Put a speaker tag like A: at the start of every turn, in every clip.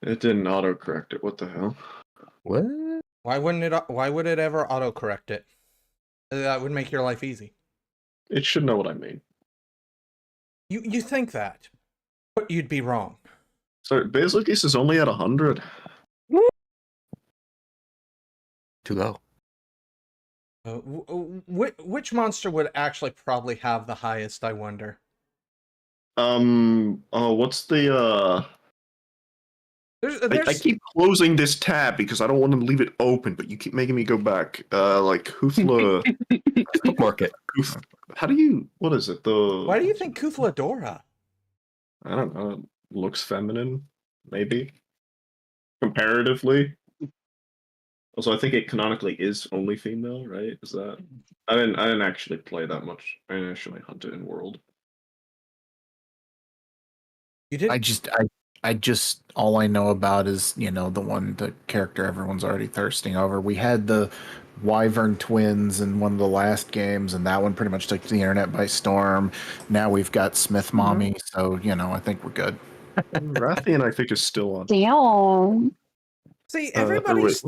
A: It didn't autocorrect it. What the hell?
B: What?
C: Why would it ever autocorrect it? That would make your life easy.
A: It should know what I mean.
C: You think that, but you'd be wrong.
A: So Basil Geese is only at 100.
B: Too low.
C: Which monster would actually probably have the highest, I wonder?
A: Oh, what's the I keep closing this tab because I don't want to leave it open, but you keep making me go back. Like Kuthla.
B: Bookmark it.
A: How do you? What is it?
C: Why do you think Kuthla-Dora?
A: I don't know. It looks feminine, maybe. Comparatively. Also, I think it canonically is only female, right? Is that? I didn't actually play that much. I didn't actually hunt it in World.
C: You did.
D: I just all I know about is, you know, the character everyone's already thirsting over. We had the Wyvern twins in one of the last games, and that one pretty much took the internet by storm. Now we've got Smith Mommy, so you know, I think we're good.
A: Rathian, I think, is still on.
E: Damn.
C: See, everybody's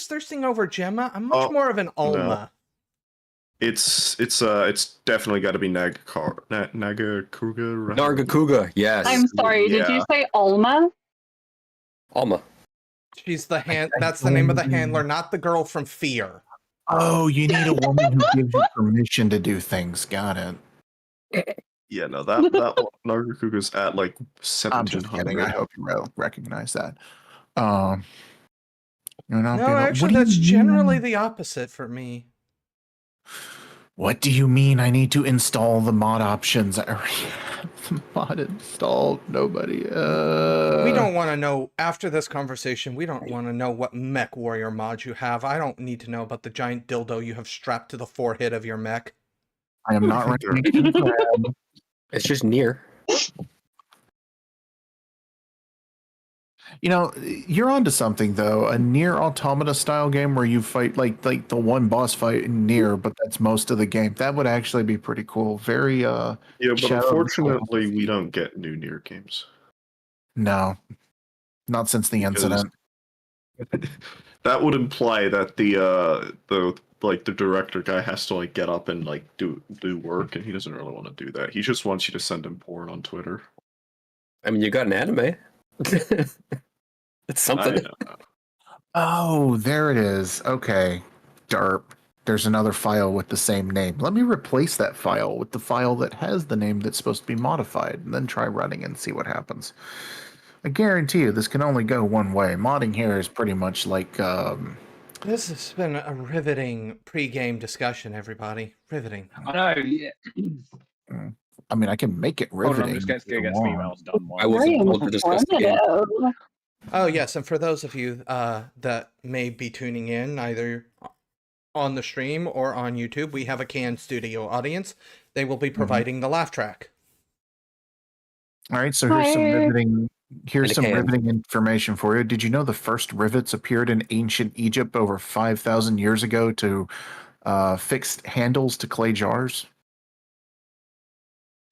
C: thirsting over Gemma. I'm much more of an Alma.
A: No. It's definitely got to be Nagakuga.
B: Nargacuga, yes.
E: I'm sorry, did you say Alma?
B: Alma.
C: She's the that's the name of the handler, not the girl from Fear.
D: Oh, you need a woman who gives you permission to do things. Got it.
A: Yeah, no, that Nargacuga's at like 1700.
D: I'm just kidding. I hope you recognize that.
C: No, actually, that's generally the opposite for me.
D: What do you mean I need to install the mod options? I already have the mod installed. Nobody.
C: We don't want to know, after this conversation, we don't want to know what mech warrior mod you have. I don't need to know about the giant dildo you have strapped to the forehead of your mech.
D: I am not running.
B: It's just near.
D: You know, you're onto something though. A near automata style game where you fight like the one boss fight in near, but that's most of the game. That would actually be pretty cool. Very yeah,
A: but unfortunately we don't get new near games.
D: No. Not since the incident.
A: That would imply that the director guy has to like get up and like do work, and he doesn't really want to do that. He just wants you to send him porn on Twitter.
B: I mean, you got an anime. It's something.
D: Oh, there it is. Okay. Derp. There's another file with the same name. Let me replace that file with the file that has the name that's supposed to be modified, and then try running and see what happens. I guarantee you this can only go one way. Modding here is pretty much like
C: This has been a riveting pre-game discussion, everybody. Riveting.
F: I know, yeah.
D: I mean, I can make it riveting.
F: Hold on, I'm just going to get some emails done.
B: I wasn't told to discuss the game.
C: Oh, yes, and for those of you that may be tuning in, either on the stream or on YouTube, we have a Can Studio audience. They will be providing the laugh track.
D: All right, so here's some riveting information for you. Did you know the first rivets appeared in ancient Egypt over 5,000 years ago to fix handles to clay jars?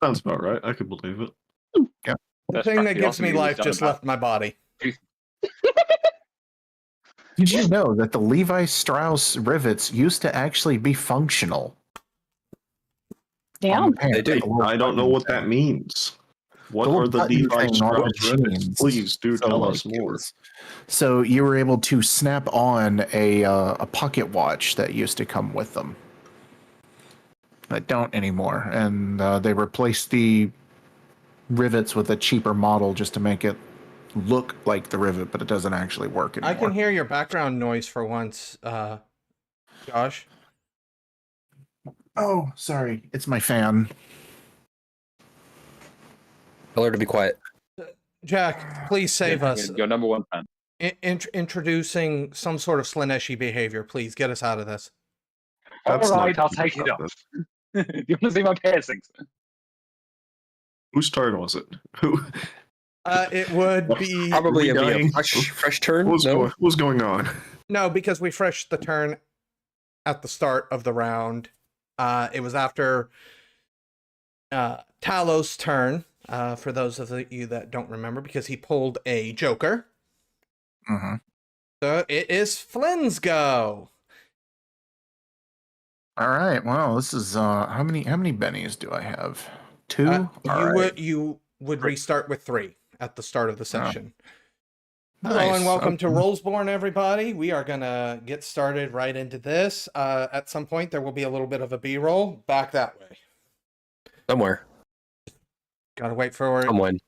A: Sounds about right. I could believe it.
D: Yeah.
C: The thing that gives me life just left my body.
D: Did you know that the Levi Strauss rivets used to actually be functional?
E: Damn.
B: They do.
A: I don't know what that means. What are the Levi Strauss rivets? Please do tell us more.
D: So you were able to snap on a pocket watch that used to come with them. That don't anymore, and they replaced the rivets with a cheaper model just to make it look like the rivet, but it doesn't actually work anymore.
C: I can hear your background noise for once, Josh.
D: Oh, sorry. It's my fan.
B: Tell her to be quiet.
C: Jack, please save us.
F: Your number one fan.
C: Introducing some sort of Slaneshi behavior. Please get us out of this.
F: Alright, I'll take it off. Do you want to see my piercings?
A: Whose turn was it? Who?
C: It would be
B: Probably a fresh turn.
A: What's going on?
C: No, because we freshed the turn at the start of the round. It was after Talos' turn, for those of you that don't remember, because he pulled a Joker.
D: Mm-hmm.
C: So it is Flynn's go.
D: All right. Well, this is how many bennies do I have? 2.
C: You would restart with 3 at the start of the session. Hello
D: Nice.
C: and welcome to
D: Okay.
C: Rollsborne, everybody. We are gonna get started right into this. At some point, there will be a little bit of a B-roll back that way.
B: Somewhere.
C: Gotta wait for
B: Someone.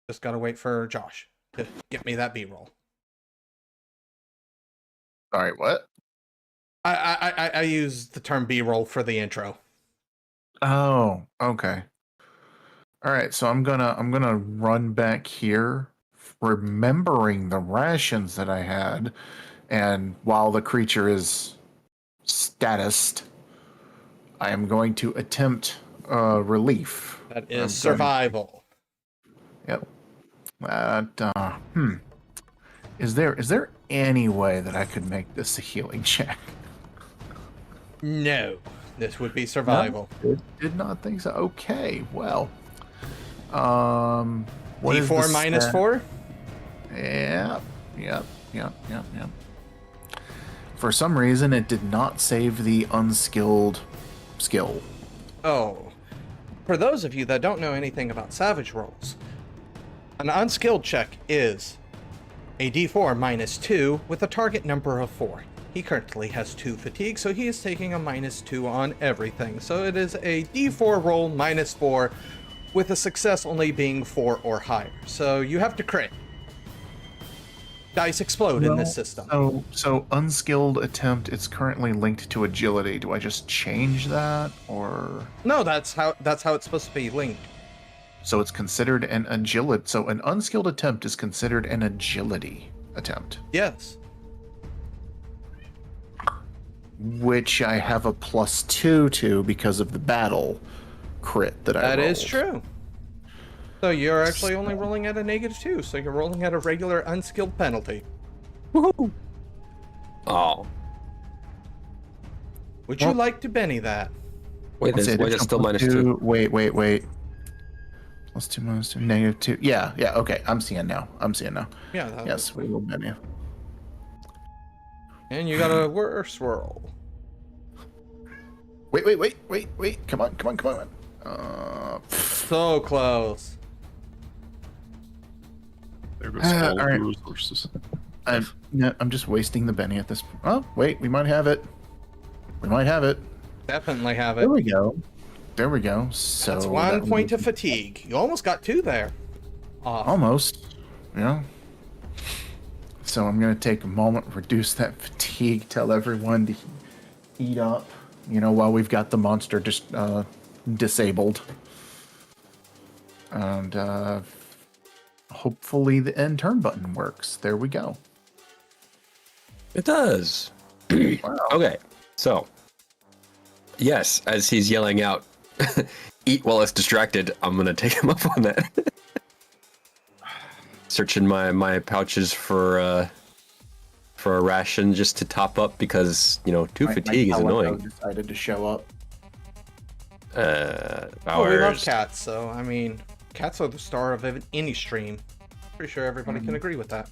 C: Just gotta wait for Josh to get me that B-roll.
D: All right. What?
C: I use the term B-roll for the intro.
D: Oh, okay. All right. So I'm gonna run back here, remembering the rations that I had, and while the creature is statused, I am going to attempt relief.
C: That
D: I'm gonna-
C: is survival.
D: Yep. That Is there any way that I could make this a healing check?
C: No, this would be survival.
D: Did not think so. Okay, well. What is
C: D4
D: the
C: minus
D: stat?
C: 4?
D: Yep. For some reason, it did not save the unskilled skill.
C: Oh. For those of you that don't know anything about savage rolls, an unskilled check is a D4 minus 2 with a target number of 4. He currently has 2 fatigue, so he is taking a minus 2 on everything. So it is a D4 roll minus 4 with a success only being 4 or higher. So you have to crit. Dice explode in this system.
D: So unskilled attempt, it's currently linked to agility. Do I just change that, or
C: No, that's how it's supposed to be linked.
D: so it's considered an agility? So an unskilled attempt is considered an agility attempt,
C: Yes.
D: which I have a +2 to because of the battle crit that I
C: That is
D: rolled.
C: true. So you're actually only rolling at a -2, so you're rolling at a regular unskilled penalty.
B: Woohoo! Oh.
C: Would you like to Benny that?
B: Wait,
D: Let's
B: there's
D: say
B: wait, it's still
D: additional
B: -2.
D: Wait. +2 -2 -2. Yeah. Okay, I'm seeing now.
C: Yeah. That
D: Yes, we will menu.
C: And you got a worse roll.
D: Wait. Come on.
C: So close.
A: There goes all
D: all right.
A: the resources.
D: I'm just wasting the Benny at this point. Oh, wait, we might have it.
C: Definitely have it.
D: There we go. So
C: That's 1
D: that
C: point
D: was-
C: of fatigue. You almost got 2 there. Off.
D: Almost. Yeah. So I'm going to take a moment, reduce that fatigue, tell everyone to eat up, while we've got the monster just disabled. And hopefully the end turn button works. There we go.
B: It does.
D: Wow.
B: Okay, so yes, as he's yelling out, "Eat while it's distracted," I'm gonna take him up on that. Searching my pouches for a ration just to top up because 2 fatigue is
D: My
B: annoying.
D: decided to show up.
C: Oh, we love
B: Hours.
C: cats, so I mean, cats are the star of any stream. Pretty sure everybody can agree with that.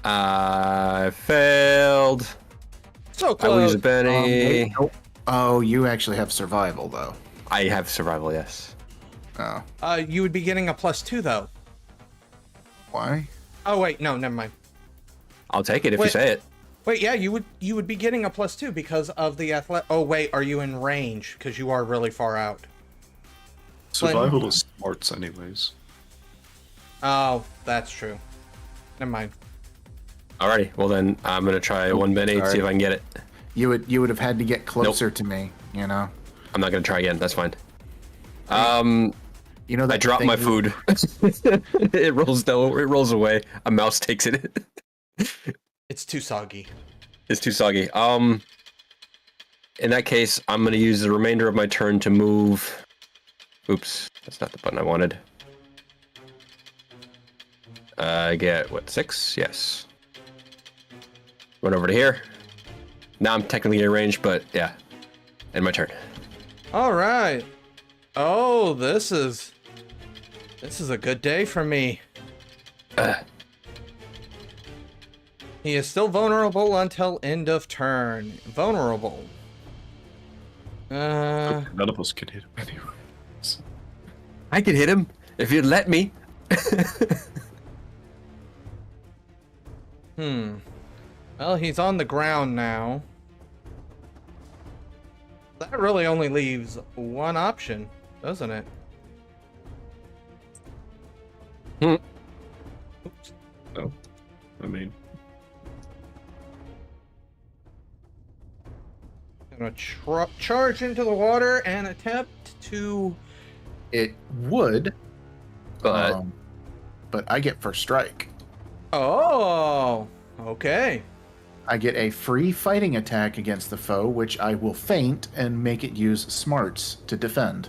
B: I failed.
C: So
B: I lose
C: close.
B: a penny.
D: Oh, you actually have survival though.
B: I have survival, yes.
D: Oh,
C: You would be getting a +2 though.
D: why?
C: Oh wait, no, never mind.
B: I'll take it if you
C: Wait.
B: say it.
C: Wait, yeah, you would be getting a +2 because of the athletic. Oh wait, are you in range? Because you are really far out.
A: Survival is smarts, anyways.
C: Oh, that's true. Never mind.
B: Alrighty, well then I'm gonna try one penny and see if I can get it.
D: You would have had to get closer to me.
B: I'm not gonna try again. That's fine.
D: That
B: I dropped
D: thing
B: my
D: you-
B: food. It rolls down. It rolls away. A mouse takes it.
C: It's too soggy.
B: It's too soggy. In that case, I'm gonna use the remainder of my turn to move. Oops, that's not the button I wanted. I get what, 6? Yes. Run over to here. Now I'm technically in range, but yeah. End my turn.
C: All right. Oh, this is a good day for me. He is still vulnerable until end of turn. Vulnerable.
A: None of us can hit him anyway.
B: I could hit him if you'd let me.
C: Well, he's on the ground now. That really only leaves one option, doesn't it? Oops.
A: No. I mean,
C: Gonna charge into the water and attempt to.
D: It would,
B: But
D: but I get first strike.
C: Oh, okay.
D: I get a free fighting attack against the foe, which I will feint and make it use smarts to defend.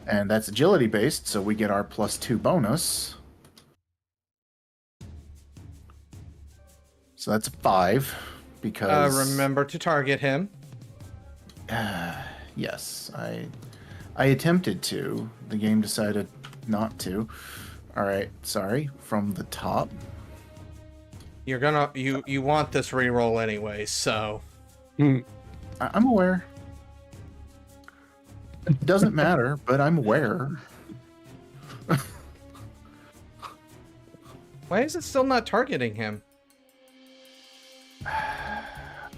D: And that's agility based, so we get our +2 bonus. So that's a 5 because
C: Remember to target him.
D: yes, I attempted to. The game decided not to. All right, sorry. From the top.
C: You're gonna you want this reroll anyway, so.
D: I'm aware. It doesn't matter, but I'm aware.
C: Why is it still not targeting him?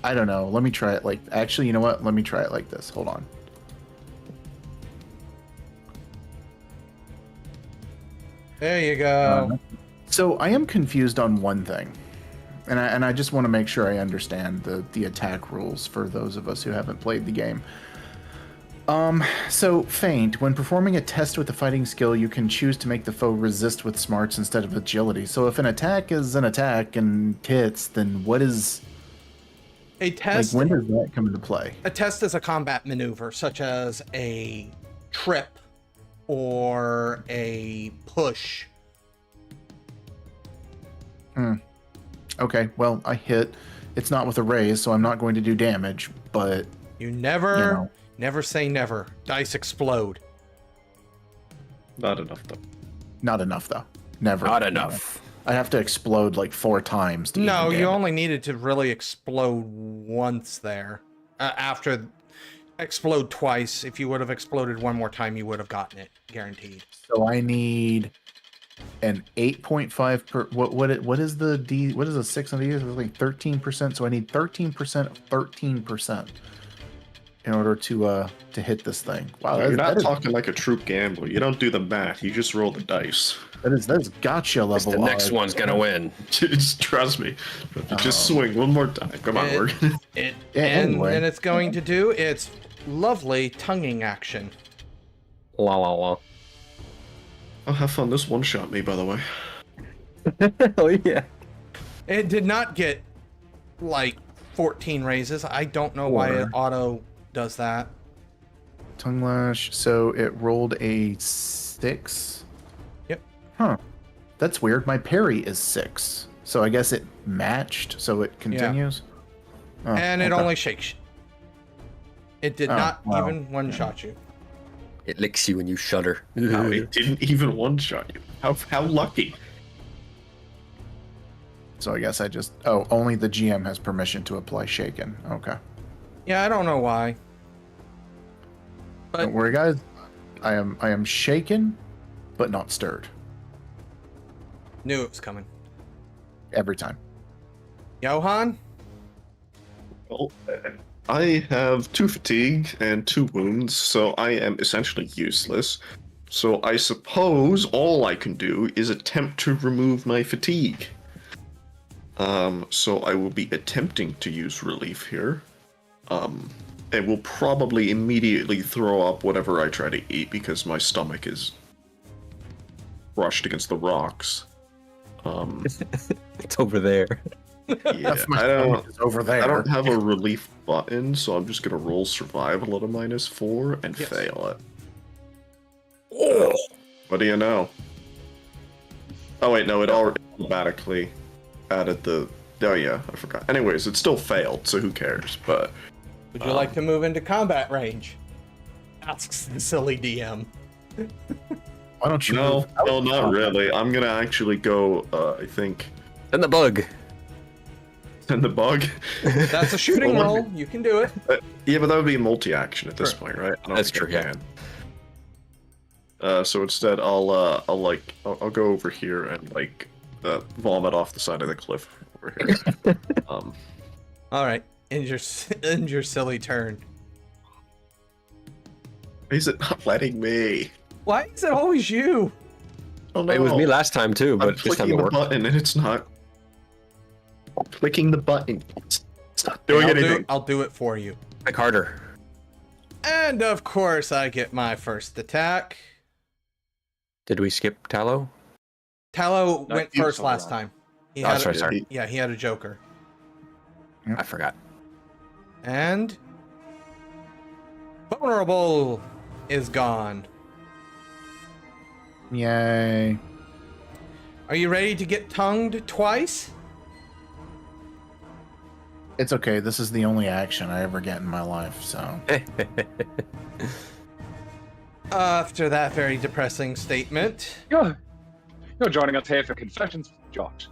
D: I don't know. Let me try it like... Actually, you know what? Let me try it like this. Hold on.
C: There you go.
D: So I am confused on one thing. And I just want to make sure I understand the attack rules for those of us who haven't played the game. So feint. When performing a test with a fighting skill, you can choose to make the foe resist with smarts instead of agility. So if an attack is an attack and hits, then what is...
C: A test.
D: Like, when does that come into play?
C: A test is a combat maneuver, such as a trip or a push.
D: Okay, well, I hit. It's not with a raise, so I'm not going to do damage, but...
C: You never say never. Dice explode.
A: not enough though.
D: Not enough, though. Never.
B: not enough.
D: I have to explode like 4 times to
C: No,
D: even
C: you
D: damage.
C: only needed to really explode once there. After explode twice. If you would have exploded one more time, you would have gotten it, guaranteed.
D: So I need an 8.5 per... What is the D... What is a 6 on the D? It's like 13%, so I need 13% of 13% in order to hit this thing. Wow,
A: You're not
D: that is-
A: talking like a true gambler. You don't do the math. You just roll the dice.
D: that is gotcha level.
B: The next
D: odds.
B: one's gonna win.
A: Just trust me. Just swing one more time. Come on, we're gonna...
C: And
D: anyway.
C: it's going to do its lovely tonguing action.
B: La la la.
A: Oh, have fun. This one shot me, by the way.
B: Oh yeah.
C: It did not get like 14 raises. I don't know why it auto does that.
D: Tongue lash. So it rolled a 6.
C: Yep.
D: Huh. That's weird. My parry is 6. So I guess it matched, so it continues. Oh,
C: And it
D: okay.
C: only shakes. It did
D: Oh,
C: not
D: wow.
C: even one-shot you.
B: It licks you when you shudder.
A: No, it didn't even one-shot you. How lucky.
D: So I guess I just... Oh, only the GM has permission to apply shaken. Okay.
C: Yeah, I don't know why. But
D: Don't worry, guys. I am shaken, but not stirred.
C: knew it was coming.
D: Every time.
C: Johan?
A: Well, I have 2 fatigue and 2 wounds, so I am essentially useless. So I suppose all I can do is attempt to remove my fatigue. So I will be attempting to use relief here. And will probably immediately throw up whatever I try to eat because my stomach is brushed against the rocks.
B: It's over there.
A: Yeah,
D: My stomach is over there.
A: I don't have a relief button, so I'm just gonna roll survival at a -4 and
C: Yes.
A: fail it. Oh. What do you know? Oh wait, no, it already automatically added the Oh yeah, I forgot. Anyways, it still failed, so who cares? But
C: Would you like to move into combat range? Asks the silly DM.
D: Why don't you?
A: no,
D: move out
A: no,
D: of
A: not
D: combat?
A: really. I'm gonna actually go. I think
B: And the bug.
A: send the bug.
C: That's a shooting
A: Well,
C: roll. You can do it.
A: Yeah, but that would be multi-action at this
C: Sure.
A: point, right? I don't
B: That's
A: think I
B: true, yeah.
A: can. So instead, I'll go over here and vomit off the side of the cliff over here.
C: All right. End your silly turn.
A: Why is it not letting me?
C: Why is it always you?
A: Oh no!
B: It was me last time too,
A: I'm
B: but this time
A: clicking
B: it
A: the
B: worked.
A: button and it's not. I'm clicking the button. It's not doing anything.
C: I'll do it for you.
B: Click harder.
C: And of course, I get my first attack.
B: Did we skip Tallow?
C: Tallow
F: No,
C: went
F: you
C: first
F: saw
C: last
F: that.
C: time. He
B: Oh,
C: had
B: sorry,
C: a,
B: sorry.
C: Yeah, he had a joker.
B: I forgot.
C: And vulnerable is gone.
D: Yay!
C: Are you ready to get tongued twice?
D: It's okay. This is the only action I ever get in my life, so.
C: After that very depressing statement,
F: You're joining us here for confessions, Josh.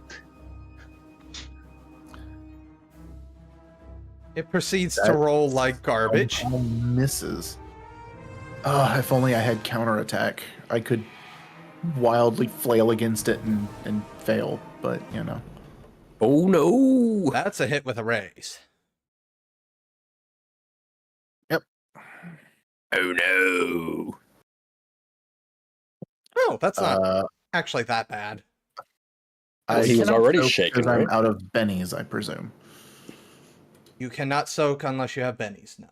C: it proceeds to roll like garbage.
D: All misses. If only I had counterattack. I could wildly flail against it and fail, but you know.
B: Oh no!
C: That's a hit with a raise.
B: Oh no!
C: Oh, that's not
D: Uh,
C: actually that bad.
B: He was
D: cannot
B: already
D: soak
B: shaken,
D: because I'm
B: right?
D: out of bennies, I presume.
C: You cannot soak unless you have bennies. No.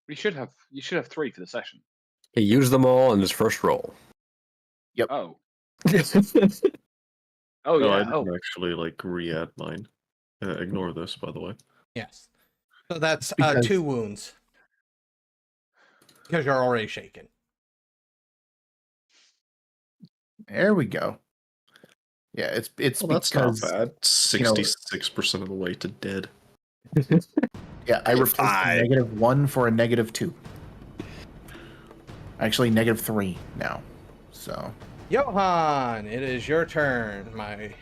F: You should have 3 for the session.
B: He used them all in his first roll.
F: Oh.
A: No,
F: Oh
A: I
F: yeah.
A: didn't
F: Oh.
A: actually re-add mine. Ignore this, by the way.
C: Yes. So that's
D: Because-
C: 2 wounds. Because you're already shaken.
D: There we go. Yeah, it's
A: Well, that's
D: because
A: not bad. 66% of the way to dead.
D: yeah, I replaced a
B: Five.
D: -1 for a -2. Actually, -3 now. So
C: Johan, it is your turn, my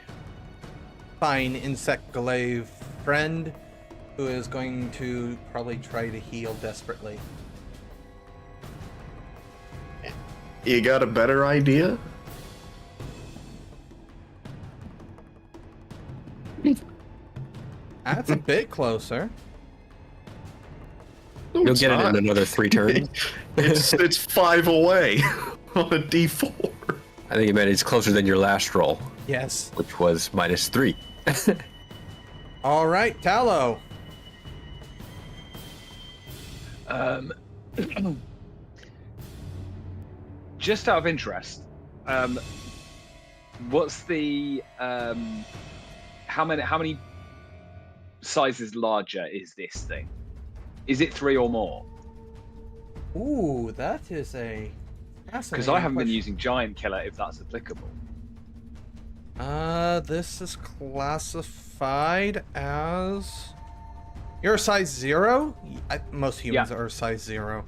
C: fine insect glaive friend, who is going to probably try to heal desperately.
A: You got a better idea?
C: That's a bit closer.
A: No,
B: You'll
A: it's
B: get it
A: not.
B: in another 3 turns.
A: It's 5 away on a D4.
B: I think you meant it's closer than your last roll,
C: Yes.
B: which was -3.
C: All right, Tallow.
F: Just out of interest, what's the how many sizes larger is this thing? Is it 3 or more?
C: Ooh, that is a fascinating
F: Because I haven't been
C: question.
F: using giant killer if that's applicable.
C: This is classified as... You're a size 0? Most humans are a size 0.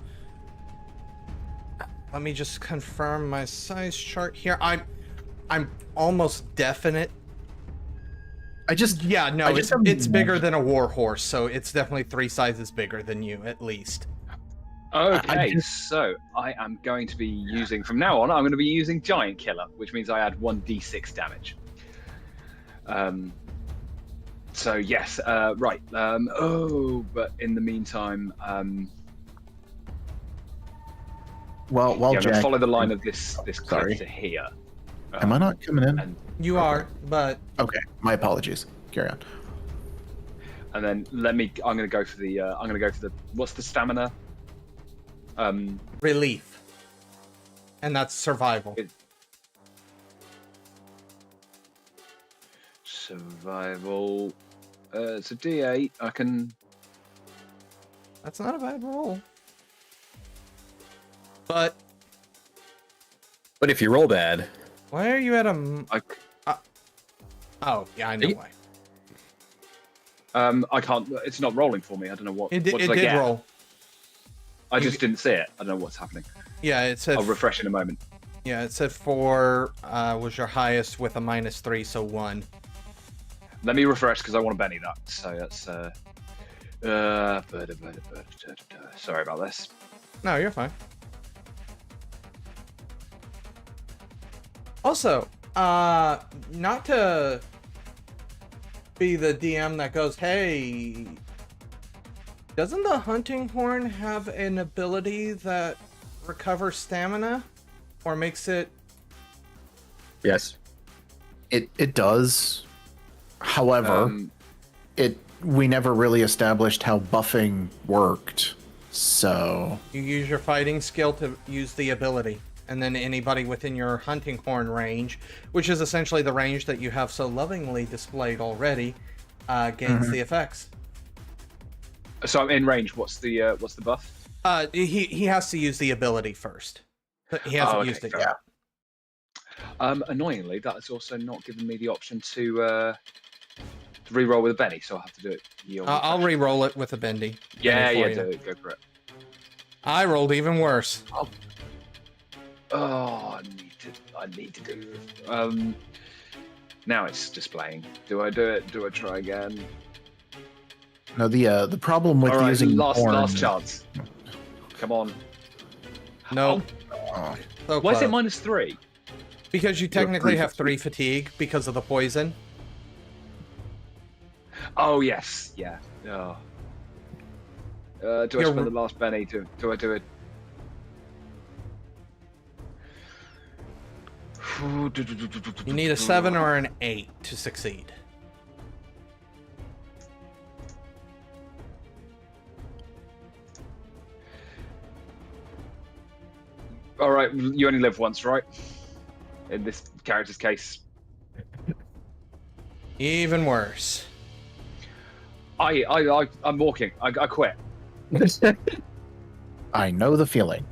C: Let me just confirm my size chart here. I'm almost definite.
D: I just
C: Yeah, no,
D: I just
C: it's bigger than a war horse, so it's definitely 3 sizes bigger than you, at least.
F: Okay, so I am going to be using, from now on, I'm going to be using giant killer, which means I add 1d6 damage. So yes, right. But in the meantime,
D: while
F: I'm going to
D: Jack,
F: follow the line of this
D: Sorry.
F: cliff to here.
D: am I not coming in?
F: And,
C: You are, but
D: Okay, my apologies. Carry on.
F: and then I'm going to go for the. What's the stamina?
C: relief. And that's survival.
F: Survival. It's a D8. I can.
C: That's not a bad roll. But
B: But if you roll bad,
C: why are you at a...
F: I
C: Oh, yeah, I know
B: Hey.
C: why.
F: I can't. It's not rolling for me. I don't know what.
C: It
F: What
C: did
F: did I get?
C: roll.
F: I just didn't see it. I don't know what's happening.
C: Yeah, it said.
F: I'll refresh in a moment.
C: Yeah, it said 4 was your highest with a -3, so 1.
F: Let me refresh because I want to Benny that. So that's. Sorry about this.
C: No, you're fine. Also, not to be the DM that goes, hey, doesn't the hunting horn have an ability that recovers stamina or makes it?
B: Yes.
D: It does. However, we never really established how buffing worked. So
C: You use your fighting skill to use the ability, and then anybody within your hunting horn range, which is essentially the range that you have so lovingly displayed already, gains the effects.
F: So I'm in range. What's the buff?
C: He has to use the ability first. He hasn't used it yet.
F: Annoyingly, that has also not given me the option to re-roll with a Benny, so I'll have to do it.
C: I'll re-roll it with a bendy.
F: Yeah,
C: Bendy for
F: do
C: you.
F: it. Go for it.
C: I rolled even worse.
F: Oh, I need to do this. Now it's displaying. Do I do it? Do I try again?
D: no, the problem with
F: All right,
D: using
F: last
D: horn,
F: chance. Come on.
C: No. So
F: Why is it
C: close.
F: -3?
C: Because you technically
A: three
C: have 3 fatigue because of the poison.
F: Oh yes, yeah. Oh. Do I
C: You're
F: spend the last Benny? Do I do it?
C: You need a 7 or an 8 to succeed.
F: All right, you only live once, right? In this character's case,
C: Even worse.
F: I'm walking. I quit.
D: I know the feeling.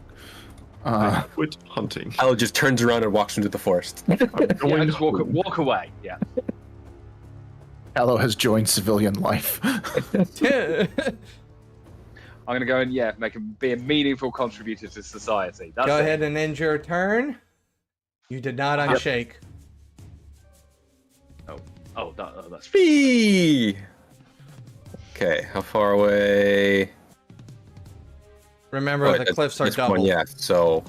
A: Quit hunting.
B: Al just turns around and walks into the forest.
A: I'm
F: Yeah,
A: going
F: just
A: home.
F: walk away. Yeah.
D: Aloe has joined civilian life.
F: I'm gonna go and be a meaningful contributor to society. That's
C: Go
F: it.
C: ahead and end your turn. You did not unshake.
F: That's
B: Whee! Okay, how far away?
C: Remember, the cliffs are
B: this
C: double.
B: one, yeah, so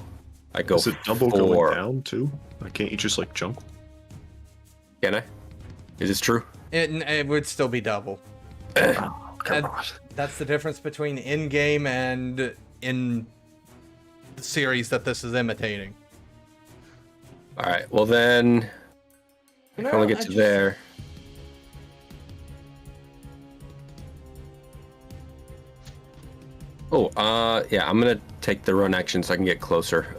B: I go
A: Is it double
B: 4.
A: going down too? Can't you just like jump?
B: Can I? Is this true?
C: It would still be double. That's the difference between in-game and in the series that this is imitating.
B: Alright, well then... I can only get to there. Oh, yeah, I'm gonna take the run action so I can get closer.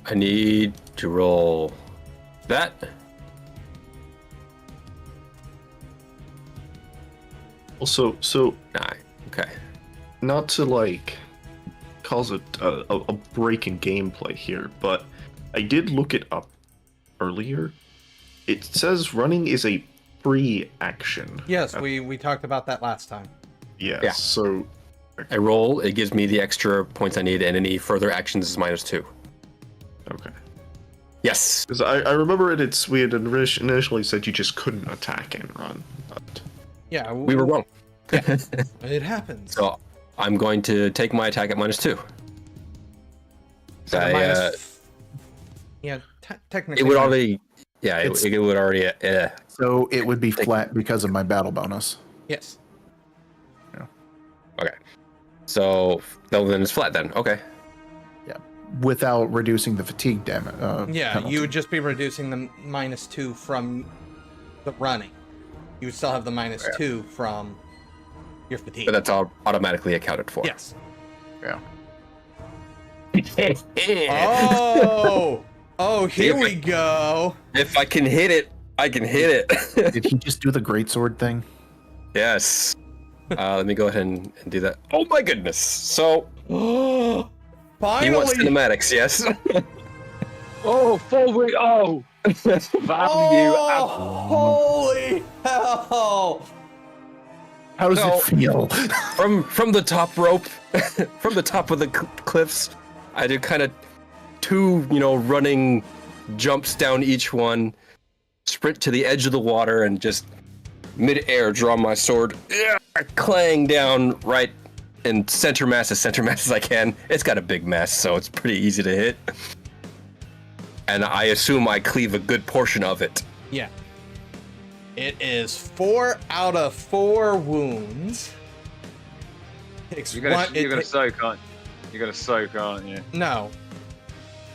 B: I need to roll that.
A: Also,
B: Nine. Okay.
A: not to like cause a break in gameplay here, but I did look it up earlier. It says running is a free action.
C: Yes, we talked about that last time.
A: Yes.
B: Yeah.
A: So
B: I roll, it gives me the extra points I need, and any further actions is -2.
A: okay.
B: Yes.
A: Because I remember we had initially said you just couldn't attack and run. But
C: Yeah,
B: We were wrong.
C: It happens.
B: So I'm going to take my attack at -2.
C: So
B: I,
C: minus- yeah, technically.
B: it would already, yeah,
D: It's-
B: it would already,
D: So it would be flat because of my battle bonus.
C: Yes.
B: okay. So, then it's flat then, okay.
D: Without reducing the fatigue damage.
C: Yeah,
D: penalty.
C: you would just be reducing the -2 from the running. You would still have the -2 from your fatigue.
B: But that's all automatically accounted for.
C: Yes.
D: Yeah.
C: Oh, here we go.
B: If I can hit it, I can hit it.
D: Did he just do the greatsword thing?
B: Yes. Let me go ahead and do that. Oh my goodness. So, he
C: Finally.
B: wants cinematics, yes?
F: Oh, 4 weeks. Oh, Value.
C: Holy hell!
D: How does
B: No.
D: it feel?
B: From the top rope, from the top of the cliffs, I did kind of 2, running jumps down each one, sprint to the edge of the water, and just mid-air draw my sword, clang down right in center mass as I can. It's got a big mass, so it's pretty easy to hit. And I assume I cleave a good portion of it.
C: Yeah. It is 4 out of 4 wounds.
F: You're gonna soak, aren't you? You're gonna soak, aren't you?
C: No.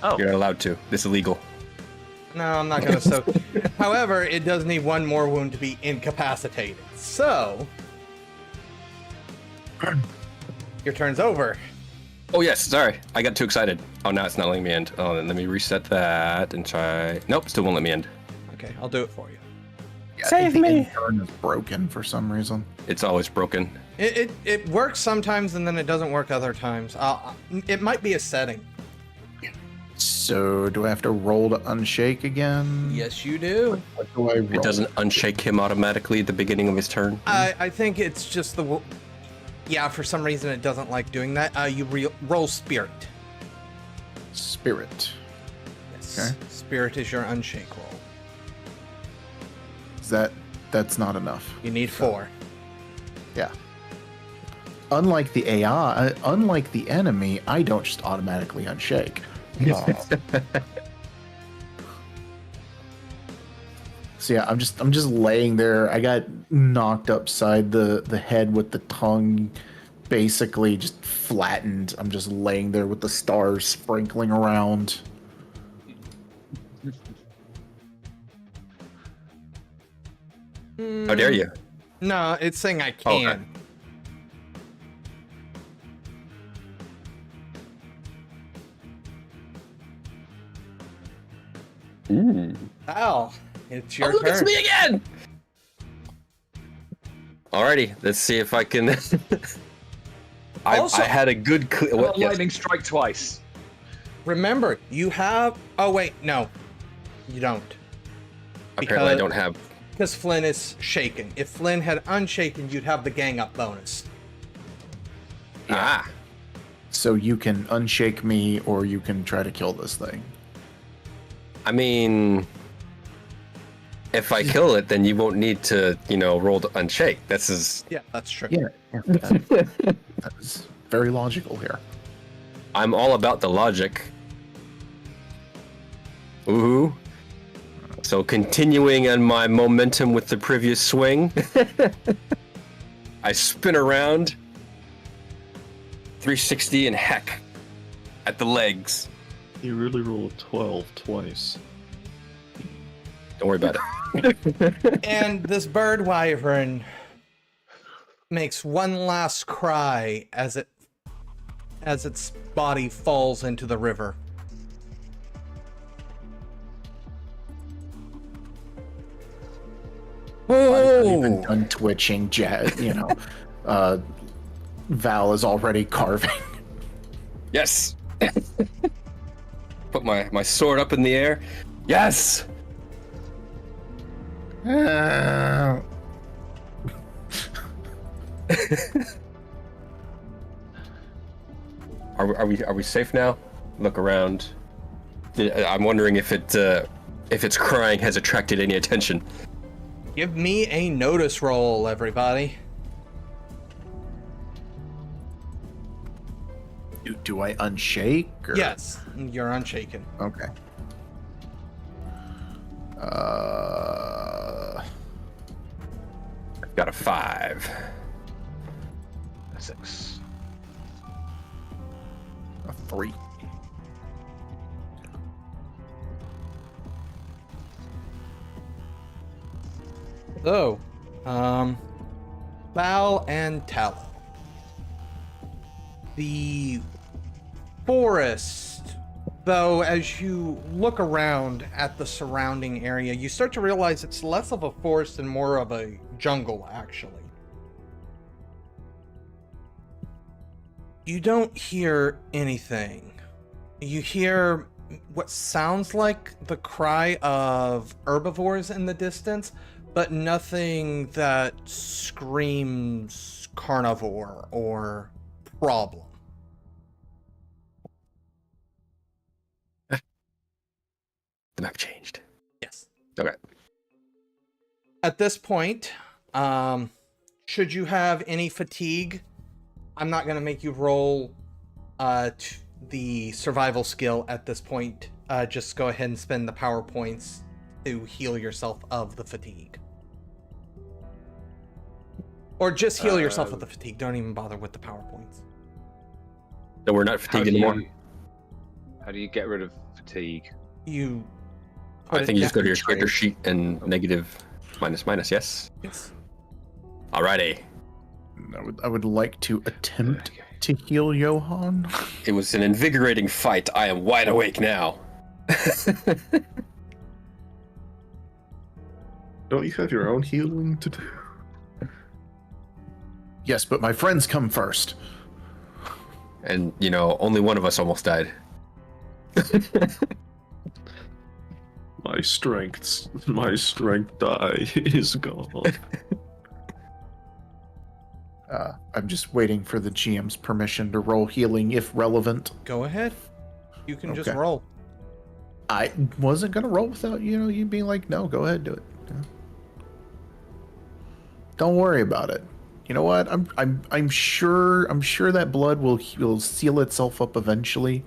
F: Oh.
B: You're not allowed to. This is illegal.
C: No, I'm not gonna soak. However, it does need 1 more wound to be incapacitated. So your turn's over.
B: Oh yes, sorry. I got too excited. Oh, now it's not letting me end. Oh, then let me reset that and try. Nope, still won't let me end.
C: Okay, I'll do it for you.
D: Yeah, Save me. The turn is broken for some reason.
B: It's always broken.
C: It works sometimes and then it doesn't work other times. It might be a setting.
D: So do I have to roll to unshake again?
C: Yes, you do.
D: What do I roll?
B: It doesn't unshake him automatically at the beginning of his turn.
C: I think it's just the. Yeah, for some reason it doesn't like doing that. You roll spirit.
D: Spirit.
C: Yes.
D: Okay.
C: Spirit is your unshake roll.
D: That's not enough.
C: You need 4.
D: Yeah. Unlike the AI, unlike the enemy, I don't just automatically unshake. So yeah, I'm just laying there. I got knocked upside the head with the tongue basically just flattened. I'm just laying there with the stars sprinkling around.
B: How dare you?
C: No, it's saying I can.
B: Okay.
C: Al, it's your
B: Look,
C: turn.
B: it's me again! Alrighty, let's see if I can. I had a good.
F: Lightning strike twice.
C: Remember, you have. Oh wait, no, you don't.
B: Apparently, I don't have.
C: Because Flynn is shaken. If Flynn had unshaken, you'd have the gang up bonus.
B: Ah.
D: So you can unshake me, or you can try to kill this thing.
B: I mean, if I kill it, then you won't need to, roll to unshake.
C: Yeah, that's true.
D: Yeah, that is very logical here.
B: I'm all about the logic. Woohoo. So continuing on my momentum with the previous swing, I spin around 360 and heck at the legs.
A: You really rolled 12 twice.
B: Don't worry about it.
C: And this bird wyvern makes one last cry as its body falls into the river.
D: Even done twitching, Val is already carving.
B: Yes. Put my sword up in the air. Yes. Are we safe now? Look around. I'm wondering if its crying has attracted any attention.
C: Give me a notice roll, everybody.
D: Do I unshake? Or?
C: Yes, you're unshaken.
D: Okay.
B: Got a 5.
F: 6.
D: A 3.
C: So, Val and Tallow. The forest, though, as you look around at the surrounding area, you start to realize it's less of a forest and more of a jungle, actually. You don't hear anything. You hear what sounds like the cry of herbivores in the distance, but nothing that screams carnivore or problem.
B: The map changed.
C: Yes.
B: Okay.
C: At this point, should you have any fatigue, I'm not going to make you roll the survival skill at this point. Just go ahead and spend the power points to heal yourself of the fatigue. Or just heal yourself of the fatigue. Don't even bother with the power points.
B: So we're not fatigued anymore.
F: How do you get rid of fatigue?
C: You.
B: I think you just go to your character sheet and negative minus, yes?
C: Yes.
B: Alrighty.
D: I would like to attempt to heal Johan.
B: It was an invigorating fight. I am wide awake now.
A: Don't you have your own healing to do?
D: Yes, but my friends come first.
B: And, only one of us almost died.
A: My strength die is gone.
D: I'm just waiting for the GM's permission to roll healing if relevant.
C: Go ahead. You can just
D: Okay.
C: roll.
D: I wasn't gonna roll without you being like, no, go ahead, do it. Yeah. Don't worry about it. You know what? I'm sure that blood will seal itself up eventually.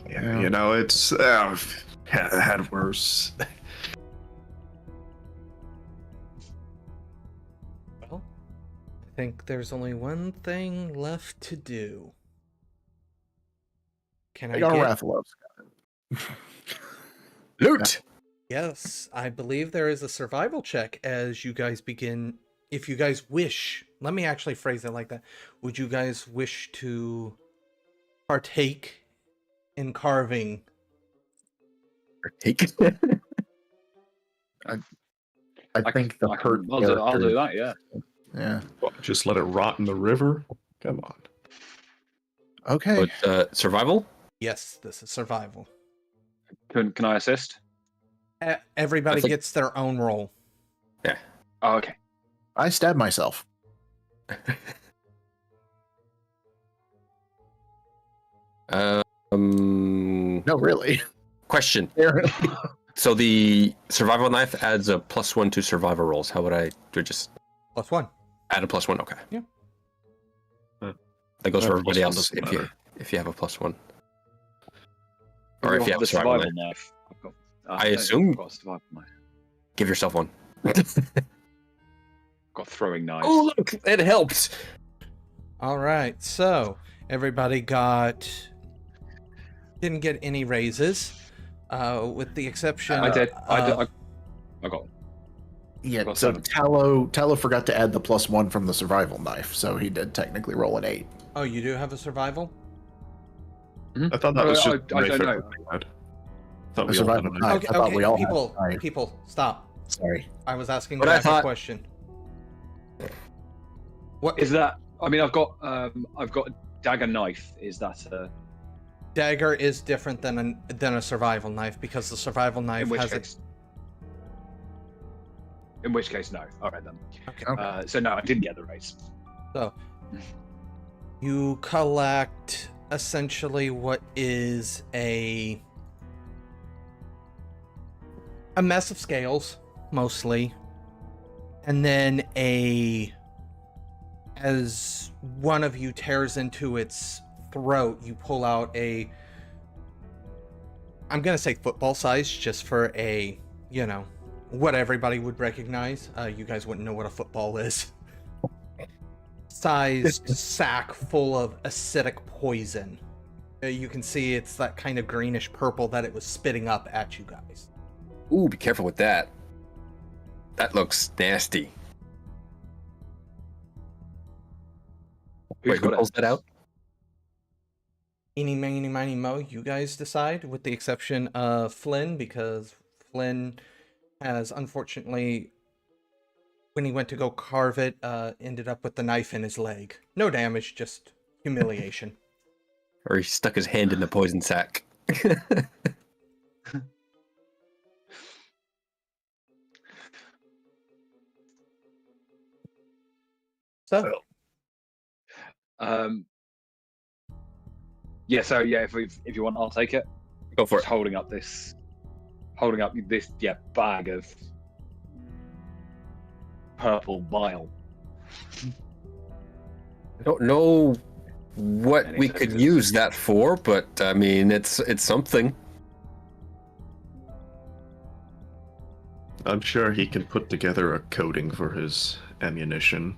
A: Yeah. It's had worse.
C: Well, I think there's only one thing left to do. Can I
D: got
C: get...
D: Rathalos.
B: Loot!
C: Yes, I believe there is a survival check as you guys begin. If you guys wish, let me actually phrase it like that. Would you guys wish to partake in carving?
B: Partake?
D: I think the hurt.
F: I'll do that, yeah.
D: Yeah.
A: What, just let it rot in the river? Come on.
D: Okay.
B: But, survival?
C: Yes, this is survival.
F: Can I assist?
C: Everybody
B: I think-
C: gets their own roll.
F: Oh, okay.
D: I stabbed myself. No, really.
B: Question. So the survival knife adds a +1 to survival rolls. How would I do? Just
C: +1.
B: add a +1. Okay.
C: Yeah.
B: That goes for everybody
A: +1
B: else
A: doesn't
B: if
A: matter.
B: you have a +1. Or if you have
F: the
B: a survival
F: survival
B: knife.
F: knife.
B: I assume-
F: I've got a survival knife.
B: Give yourself one.
F: Got throwing knives.
B: Oh look, it helped.
C: All right, so everybody didn't get any raises, with the exception.
F: I did.
C: of-
F: I got.
D: Yeah.
F: Got
D: So
F: 7.
D: Tallow forgot to add the +1 from the survival knife, so he did technically roll an 8.
C: Oh, you do have a survival?
A: I thought that was just
F: I don't know.
A: Thought
D: A
A: we all had
D: survival
A: a
D: knife.
C: Okay,
D: I thought
C: okay,
D: we all
C: people,
D: had a knife.
C: people, stop.
D: Sorry.
C: I was asking
B: But
C: you
B: I
C: a
B: thought-
C: question.
F: Is that? I mean, I've got a dagger knife. Is that
C: Dagger is different than a survival knife because the survival knife
F: in which
C: has
F: case? In which case, no. All right then.
C: Okay.
D: Okay.
F: So no, I didn't get the raise.
C: So you collect essentially what is a mess of scales, mostly, and then as one of you tears into its throat, you pull out I'm gonna say football size, just for what everybody would recognize. You guys wouldn't know what a football is. Sized sack full of acidic poison. You can see it's that kind of greenish purple that it was spitting up at you guys.
B: Ooh, be careful with that. That looks nasty.
F: Who's
B: Wait, who
F: got it?
B: pulls that out?
C: Eeny, meeny, miny, mo, you guys decide, with the exception of Flynn, because Flynn has unfortunately, when he went to go carve it, ended up with the knife in his leg. No damage, just humiliation.
B: Or he stuck his hand in the poison sack.
C: So,
F: Yeah. So yeah, if you want, I'll take it.
B: Go for
F: Just
B: it.
F: holding up this bag of purple bile.
B: I don't know what
F: And
B: we
F: it
B: could
F: says-
B: use that for, but I mean, it's something.
A: I'm sure he can put together a coating for his ammunition.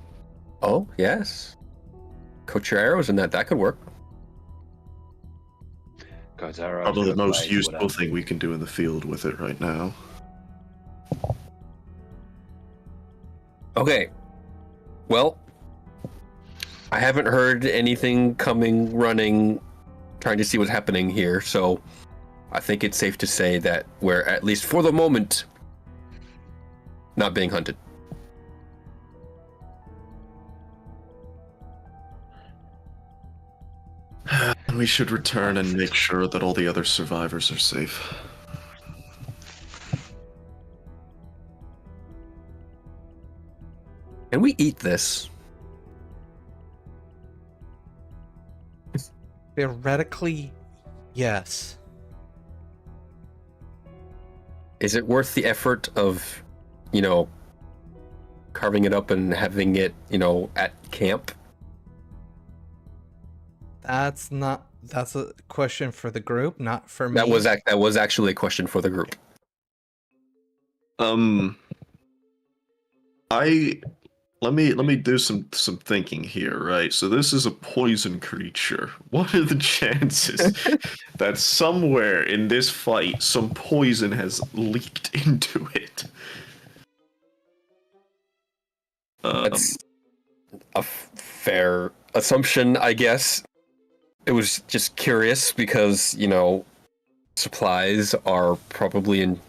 B: Oh, yes. Coat your arrows in that. That could work.
F: Guys, arrows,
A: Probably the
F: good
A: most
F: blades,
A: useful
F: whatever.
A: thing we can do in the field with it right now.
B: Okay. Well, I haven't heard anything coming, running, trying to see what's happening here, so I think it's safe to say that we're, at least for the moment, not being hunted.
A: We should return and make sure that all the other survivors are safe.
B: Can we eat this?
C: theoretically, yes.
B: Is it worth the effort of, carving it up and having it, at camp?
C: That's a question for the group, not for me.
B: That was actually a question for the group.
A: Let me do some thinking here, right? So this is a poison creature. What are the chances that somewhere in this fight some poison has leaked into it?
B: That's a fair assumption, I guess. It was just curious because, supplies are probably in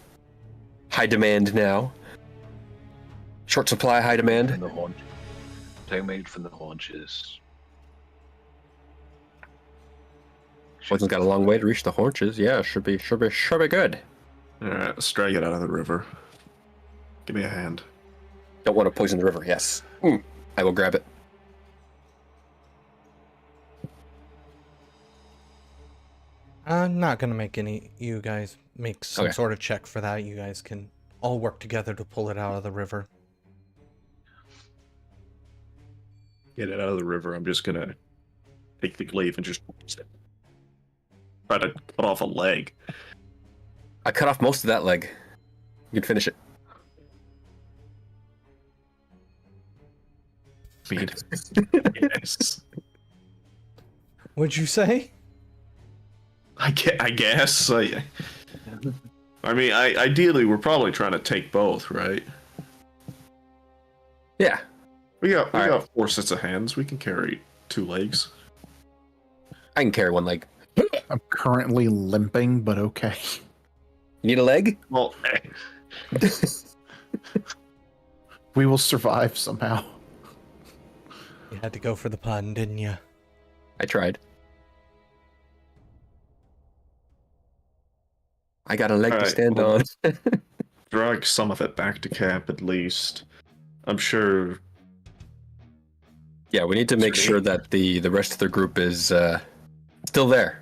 B: high demand now. Short supply, high
F: From
B: demand.
F: the haunch. Take meat from the haunches.
B: Poison's got a long way to reach the haunches. Yeah, should be good.
A: Alright, let's drag it out of the river. Give me a hand.
B: Don't want to poison the river. Yes, I will grab it.
C: I'm not gonna make you guys make some
B: Okay.
C: sort of check for that. You guys can all work together to pull it out of the river.
A: Get it out of the river. I'm just gonna take the glaive and just try to cut off a leg.
B: I cut off most of that leg. You can finish it.
A: I mean, yes.
C: What'd you say?
A: I guess. I mean, ideally, we're probably trying to take both, right?
B: Yeah.
A: We got
B: Alright.
A: 4 sets of hands. We can carry 2 legs.
B: I can carry one leg.
D: I'm currently limping, but okay.
B: Need a leg?
A: Well,
D: We will survive somehow.
C: You had to go for the pun, didn't you?
B: I tried. I got a leg to
A: Alright,
B: stand
A: well,
B: on.
A: drag some of it back to camp at least. I'm sure.
B: Yeah, we need to make sure that the rest of the group is still there.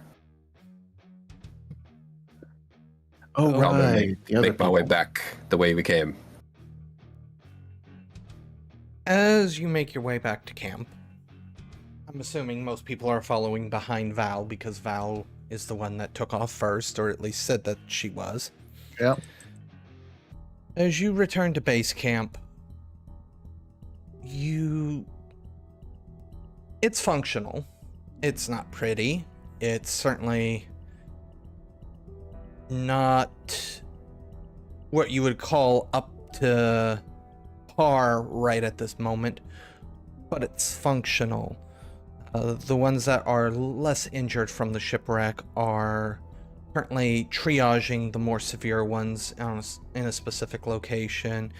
D: Oh,
C: I'll
D: right. The other
B: Make my way
D: people.
B: back the way we came.
C: As you make your way back to camp, I'm assuming most people are following behind Val because Val is the one that took off first, or at least said that she was.
D: Yep.
C: As you return to base camp, it's functional. It's not pretty. It's certainly not what you would call up to par right at this moment, but it's functional. The ones that are less injured from the shipwreck are currently triaging the more severe ones in a specific location.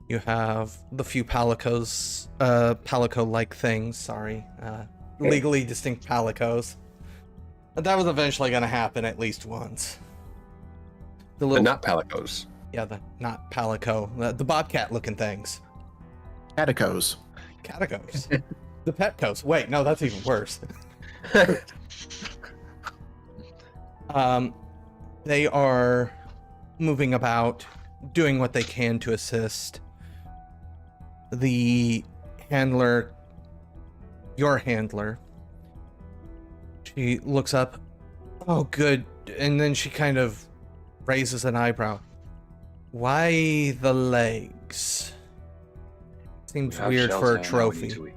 C: You have the few palico-like things, legally distinct palicos. That was eventually going to happen at least once. The
B: But
C: little,
B: not palicos.
C: yeah, the not palico, the bobcat-looking things.
D: Caticos.
C: Caticos. The petcos. Wait, no, that's even worse. They are moving about, doing what they can to assist. The handler, your handler, she looks up. Oh, good. And then she kind of raises an eyebrow. Why the legs? Seems
F: We have
C: weird for a
F: shelter, now we need
C: trophy.
F: to eat.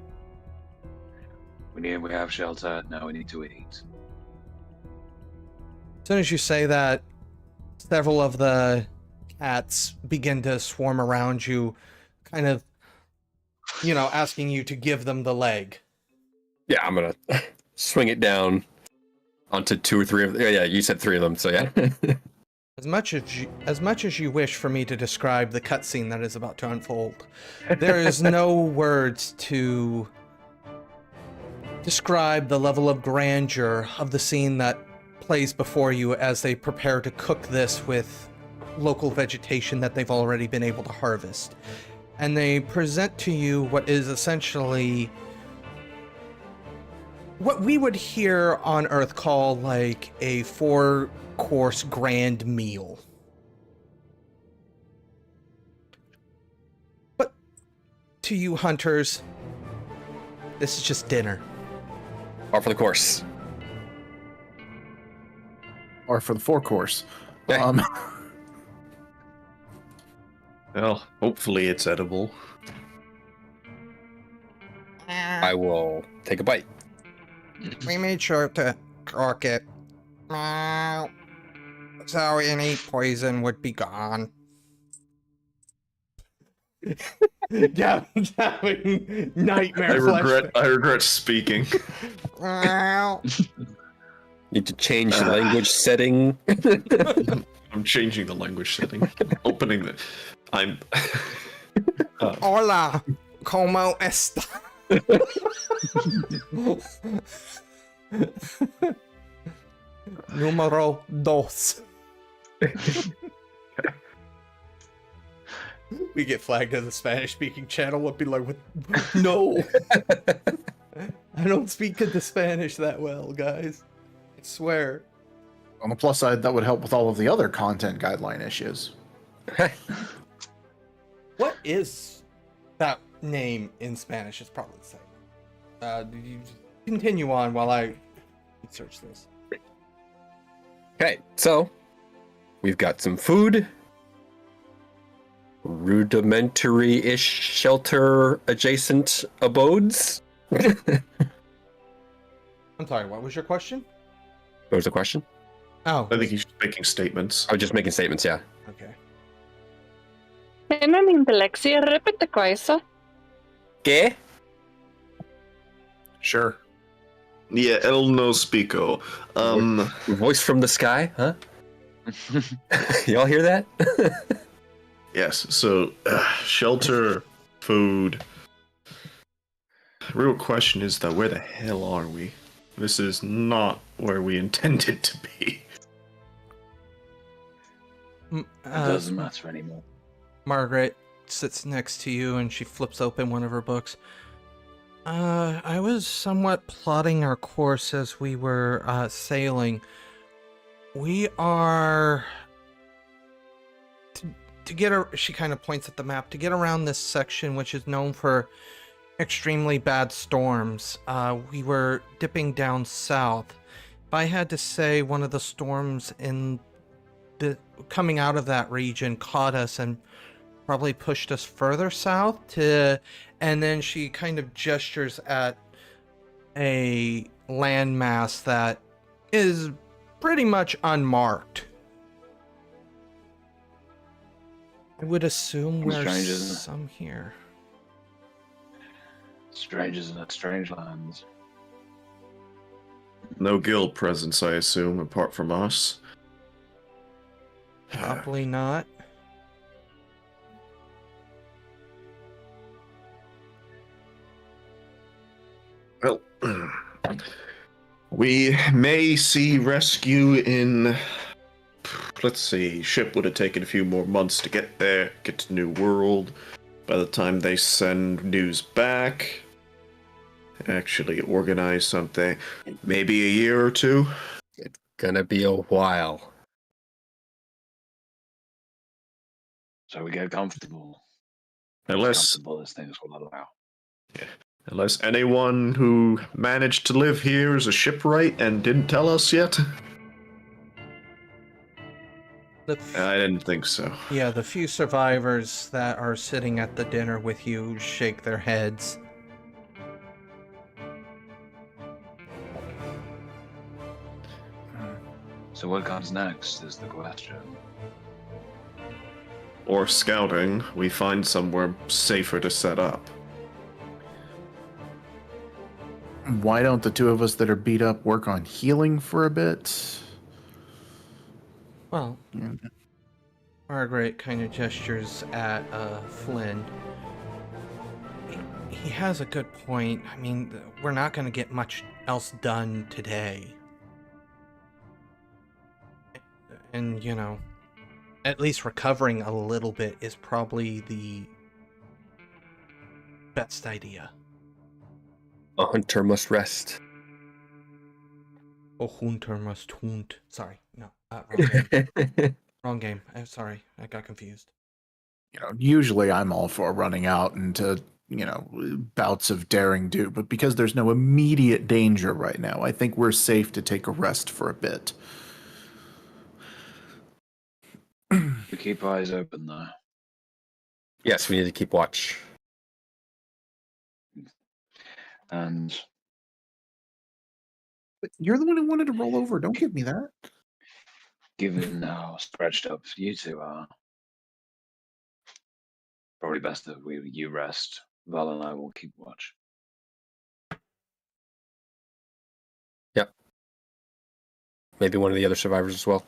F: We have shelter, now we need to eat.
C: As soon as you say that, several of the cats begin to swarm around you, kind of, asking you to give them the leg.
B: Yeah, I'm gonna swing it down onto 2 or 3 of them. Yeah, you said 3 of them, so yeah.
C: As much as you wish for me to describe the cutscene that is about to unfold, there is no words to describe the level of grandeur of the scene that plays before you as they prepare to cook this with local vegetation that they've already been able to harvest. And they present to you what is essentially what we would here on Earth call like a 4-course grand meal. But to you hunters, this is just dinner.
B: Or for the course.
D: Or for the 4-course.
B: Yeah.
A: Well, hopefully it's edible.
B: I will take a bite.
C: We made sure to cook it. So any poison would be gone. Gavin's having nightmare
A: I regret speaking.
B: Need to change the language setting.
A: I'm changing the language setting. Opening the. I'm.
C: Hola, ¿cómo está? Número 2. We get flagged as a Spanish-speaking channel. Would be like, what? No, I don't speak the Spanish that well, guys. I swear.
D: On the plus side, that would help with all of the other content guideline issues.
C: What is that name in Spanish? It's probably the same. You continue on while I search this.
B: Okay, so we've got some food, rudimentary-ish shelter adjacent abodes.
C: I'm sorry, what was your question?
B: What was the question?
C: Oh,
A: I think he's making statements.
B: I was just making statements, yeah.
C: okay.
E: Tienen intelexia, repite cosa.
B: ¿Qué?
A: Sure. Yeah, el no speako.
B: Voice from the sky, huh? Y'all hear that?
A: Yes. So, shelter, food. The real question is that where the hell are we? This is not where we intended to be.
F: It doesn't matter anymore.
C: Margaret sits next to you and she flips open one of her books. I was somewhat plotting our course as we were sailing. We are to get she kind of points at the map to get around this section, which is known for extremely bad storms. We were dipping down south. If I had to say, one of the storms in the coming out of that region caught us and probably pushed us further south to, and then she kind of gestures at a landmass that is pretty much unmarked. I would assume
F: Strange,
C: there's
F: isn't it?
C: some here.
F: Strangers in a strange lands.
A: No guild presence, I assume, apart from us.
C: Probably not.
A: Well, We may see rescue in. Let's see. Ship would have taken a few more months to get there, get to New World. By the time they send news back, actually organize something, maybe a year or two.
B: It's gonna be a while.
F: So we get comfortable. As
A: Unless
F: comfortable as things will allow.
A: Unless anyone who managed to live here is a shipwright and didn't tell us yet. I didn't think so.
C: Yeah, the few survivors that are sitting at the dinner with you shake their heads.
F: So what comes next is the question.
A: Or scouting, we find somewhere safer to set up.
D: Why don't the two of us that are beat up work on healing for a bit?
C: Well, Margaret kind of gestures at Flynn. He has a good point. I mean, we're not going to get much else done today. And, you know, at least recovering a little bit is probably the best idea.
B: A hunter must rest.
C: A hunter must hunt. Sorry, no, wrong game. Wrong game. I'm sorry, I got confused.
D: You know, usually I'm all for running out into, you know, bouts of daring do, but because there's no immediate danger right now, I think we're safe to take a rest for a bit.
F: We keep our eyes open though.
B: Yes, we need to keep watch.
F: And
D: But you're the one who wanted to roll over. Don't give me that.
F: given how stretched up you two are, probably best that you rest. Val and I will keep watch.
B: Yep. Maybe one of the other survivors as well.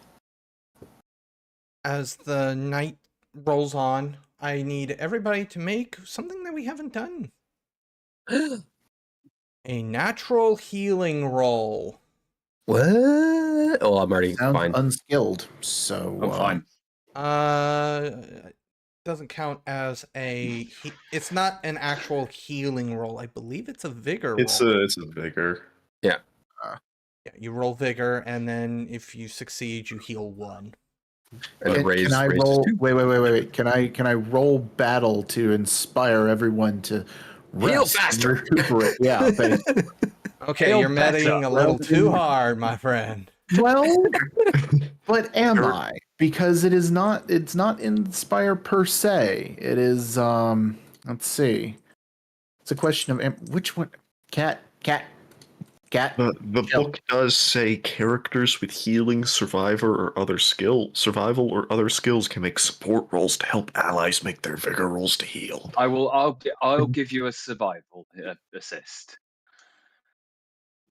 C: As the night rolls on, I need everybody to make something that we haven't done. A natural healing roll.
B: What? Oh, I'm already
D: Sounds
B: fine.
D: unskilled, so
F: I'm fine.
C: Doesn't count as a. It's not an actual healing roll. I believe it's a vigor roll.
A: It's a vigor.
B: Yeah.
C: Yeah, you roll vigor, and then if you succeed, you heal 1.
B: And
D: Can,
B: raise,
D: can I
B: raise
D: roll?
B: to 2.
D: Wait. Can I roll battle to inspire everyone to
B: Heal
D: rest and
B: faster.
D: recuperate? Yeah, thanks.
C: Okay,
F: Hail
C: you're meddling
F: better.
C: a little too hard, my friend.
D: Well, but am I? Because it is not. It's not inspire per se. It is. Let's see. It's a question of which one. Cat.
A: The
D: Chill.
A: book does say characters with healing, survival, or other skills can make support rolls to help allies make their vigor rolls to heal.
F: I'll give you a survival assist.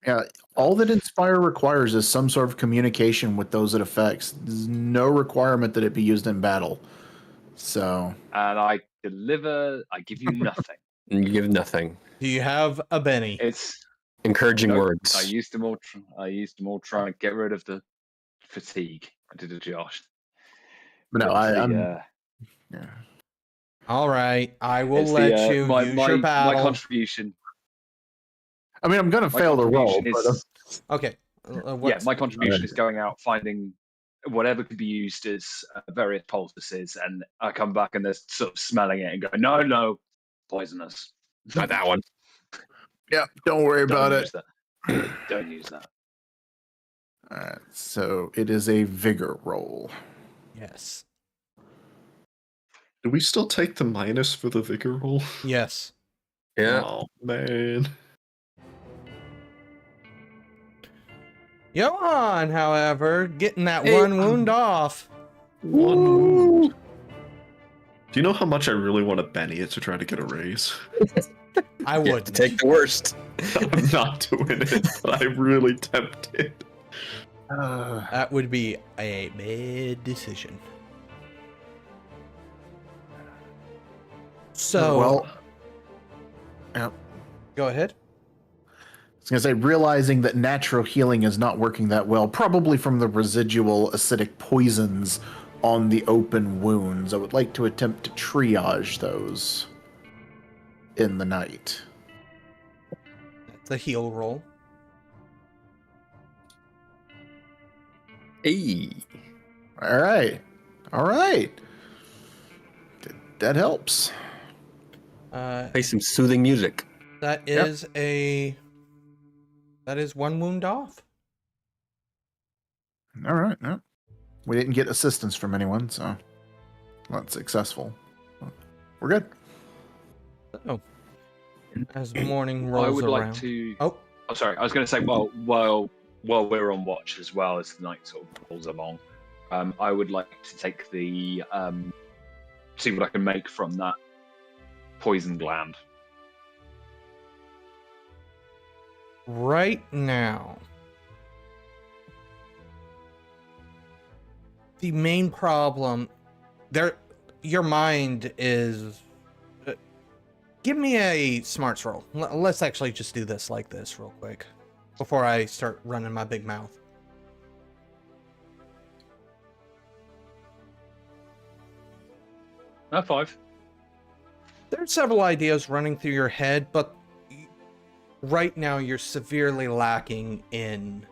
D: Yeah, all that inspire requires is some sort of communication with those it affects. There's no requirement that it be used in battle. So,
F: And I give you nothing.
B: And you give nothing.
C: Do you have a Benny?
F: It's
B: Encouraging
F: nope,
B: words.
F: I used them all trying to get rid of the fatigue. I did a Josh.
D: but no, I'm. Yeah.
C: All right, I will
F: It's
C: let
F: the,
C: you
F: my,
C: use
F: my,
C: your
F: my
C: battle.
F: contribution.
D: I mean, I'm gonna
F: My
D: fail the roll.
F: contribution is-
C: Okay.
F: Yeah, my contribution is going out finding whatever could be used as various poultices, and I come back and they're sort of smelling it and go, no, poisonous.
B: Not that one.
D: Yeah, don't worry about
F: Don't
D: it.
F: use that. Don't use that.
D: All right, so it is a vigor roll.
C: Yes.
A: Do we still take the minus for the vigor roll?
C: Yes.
B: Yeah.
A: Oh man.
C: Johan, however, getting that
B: Hey,
C: one wound off.
A: One wound. Do you know how much I really want to Benny it to try to get a raise?
C: I
B: You have
C: would
B: to take the worst.
A: I'm not doing it, but I'm really tempted.
C: That would be a bad decision. So,
D: well, yep.
C: go ahead.
D: I was going to say, realizing that natural healing is not working that well, probably from the residual acidic poisons on the open wounds, I would like to attempt to triage those in the night.
C: The heal roll.
B: Hey.
D: All right. All right. That helps.
B: Play some soothing music.
C: That is that is 1 wound off.
D: All right. No. We didn't get assistance from anyone, so not successful. We're good.
C: Oh. As morning rolls
F: I would
C: around.
F: like to.
C: Oh,
F: I'm sorry. I was going to say while we're on watch as well as the night sort of rolls along, I would like to take the see what I can make from that poison gland.
C: right now, the main problem there, your mind is. Give me a smarts roll. Let's actually just do this like this real quick before I start running my big mouth.
F: No, 5.
C: There's several ideas running through your head, but right now you're severely lacking in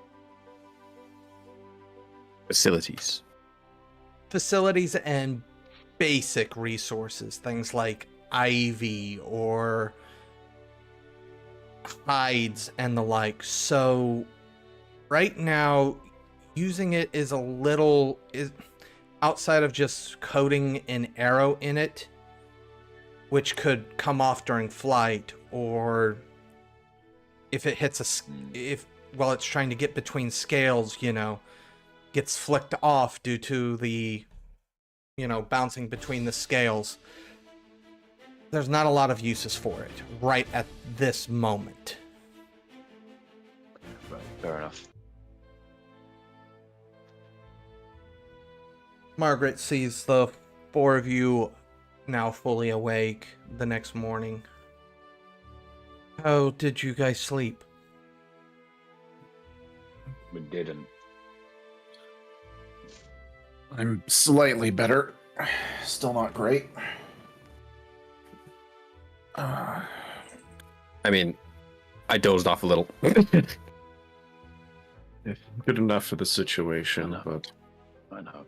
B: Facilities.
C: and basic resources, things like ivy or hides and the like. So right now using it is a little outside of just coating an arrow in it, which could come off during flight, or if it hits while it's trying to get between scales, gets flicked off due to the bouncing between the scales. There's not a lot of uses for it right at this moment.
F: Right, fair enough.
C: Margaret sees the 4 of you now fully awake the next morning. How did you guys sleep?
F: We didn't.
D: I'm slightly better. Still not great.
B: I mean, I dozed off a little.
A: Good enough for the situation,
F: I know.
A: but
F: I know.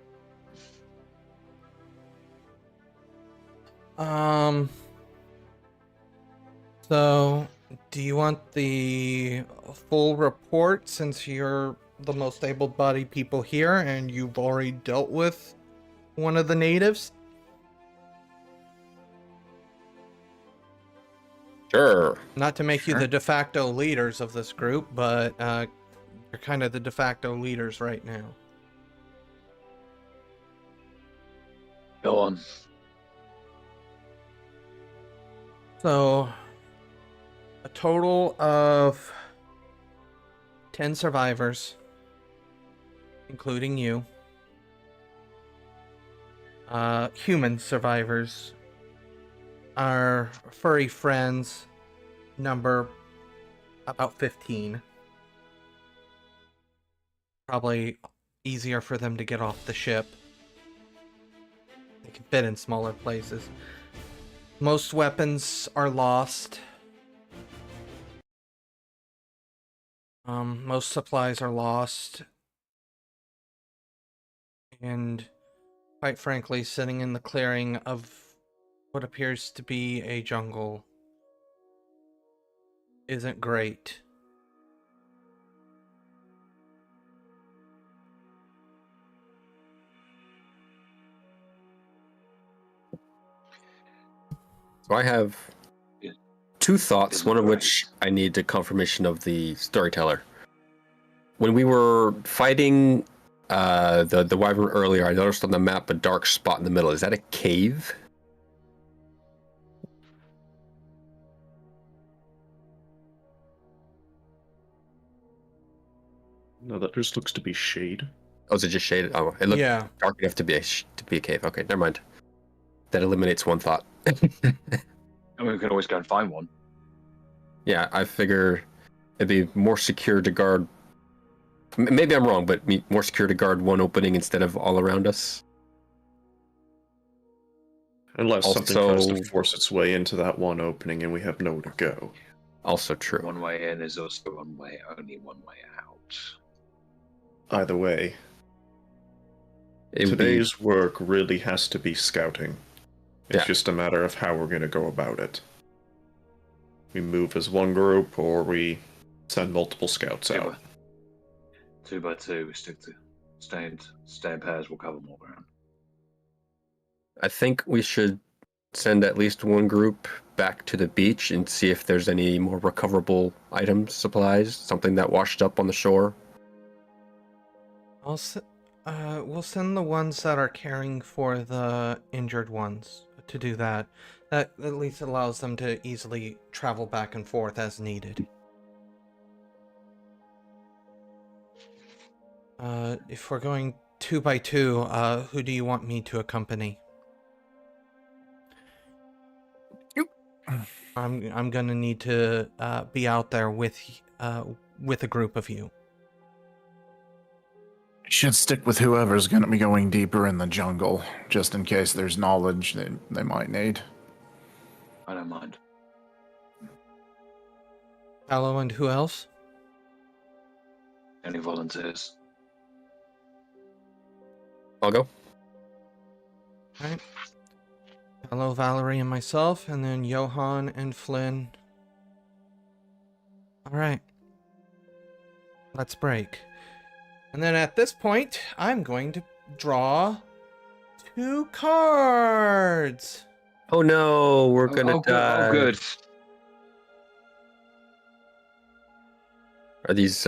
C: So, do you want the full report since you're the most able-bodied people here and you've already dealt with one of the natives?
B: Sure.
C: Not to make you
D: Sure.
C: the de facto leaders of this group, but you're kind of the de facto leaders right now.
F: Go on.
C: So, a total of 10 survivors, including you. Human survivors. Our furry friends number about 15. Probably easier for them to get off the ship. They can fit in smaller places. Most weapons are lost. Most supplies are lost. And quite frankly, sitting in the clearing of what appears to be a jungle isn't great.
B: So I have
F: Yeah.
B: 2 thoughts, one of which I need the confirmation of the storyteller. When we were fighting the wyvern earlier, I noticed on the map a dark spot in the middle. Is that a cave?
A: no, that just looks to be shade.
B: Oh, is it just shaded? Oh, it looked
C: Yeah.
B: dark enough to be a cave. Okay, never mind. That eliminates one thought.
F: And we can always go and find one.
B: Yeah, I figure it'd be more secure to guard. Maybe I'm wrong, but more secure to guard one opening instead of all around us.
A: Unless something tries
B: Also-
A: to force its way into that one opening and we have nowhere to go.
B: Also true.
F: One way in is also only one way out.
A: Either way,
B: It would be-
A: today's work really has to be scouting. It's
B: Yeah.
A: just a matter of how we're going to go about it. We move as one group, or we send multiple scouts out.
F: 2 by 2, we stick to stay in pairs. We'll cover more ground.
B: I think we should send at least one group back to the beach and see if there's any more recoverable items, supplies, something that washed up on the shore.
C: We'll send the ones that are caring for the injured ones to do that. That at least allows them to easily travel back and forth as needed. If we're going 2 by 2, who do you want me to accompany?
B: You.
C: I'm gonna need to be out there with a group of you.
D: Should stick with whoever's going to be going deeper in the jungle, just in case there's knowledge that they might need.
F: I don't mind.
C: Hello, and who else?
F: Any volunteers?
B: I'll go.
C: Right. Hello, Valerie and myself, and then Johan and Flynn. Alright. Let's break. And then at this point, I'm going to draw 2 cards.
B: Oh no, we're gonna die.
F: Oh, good.
B: Are these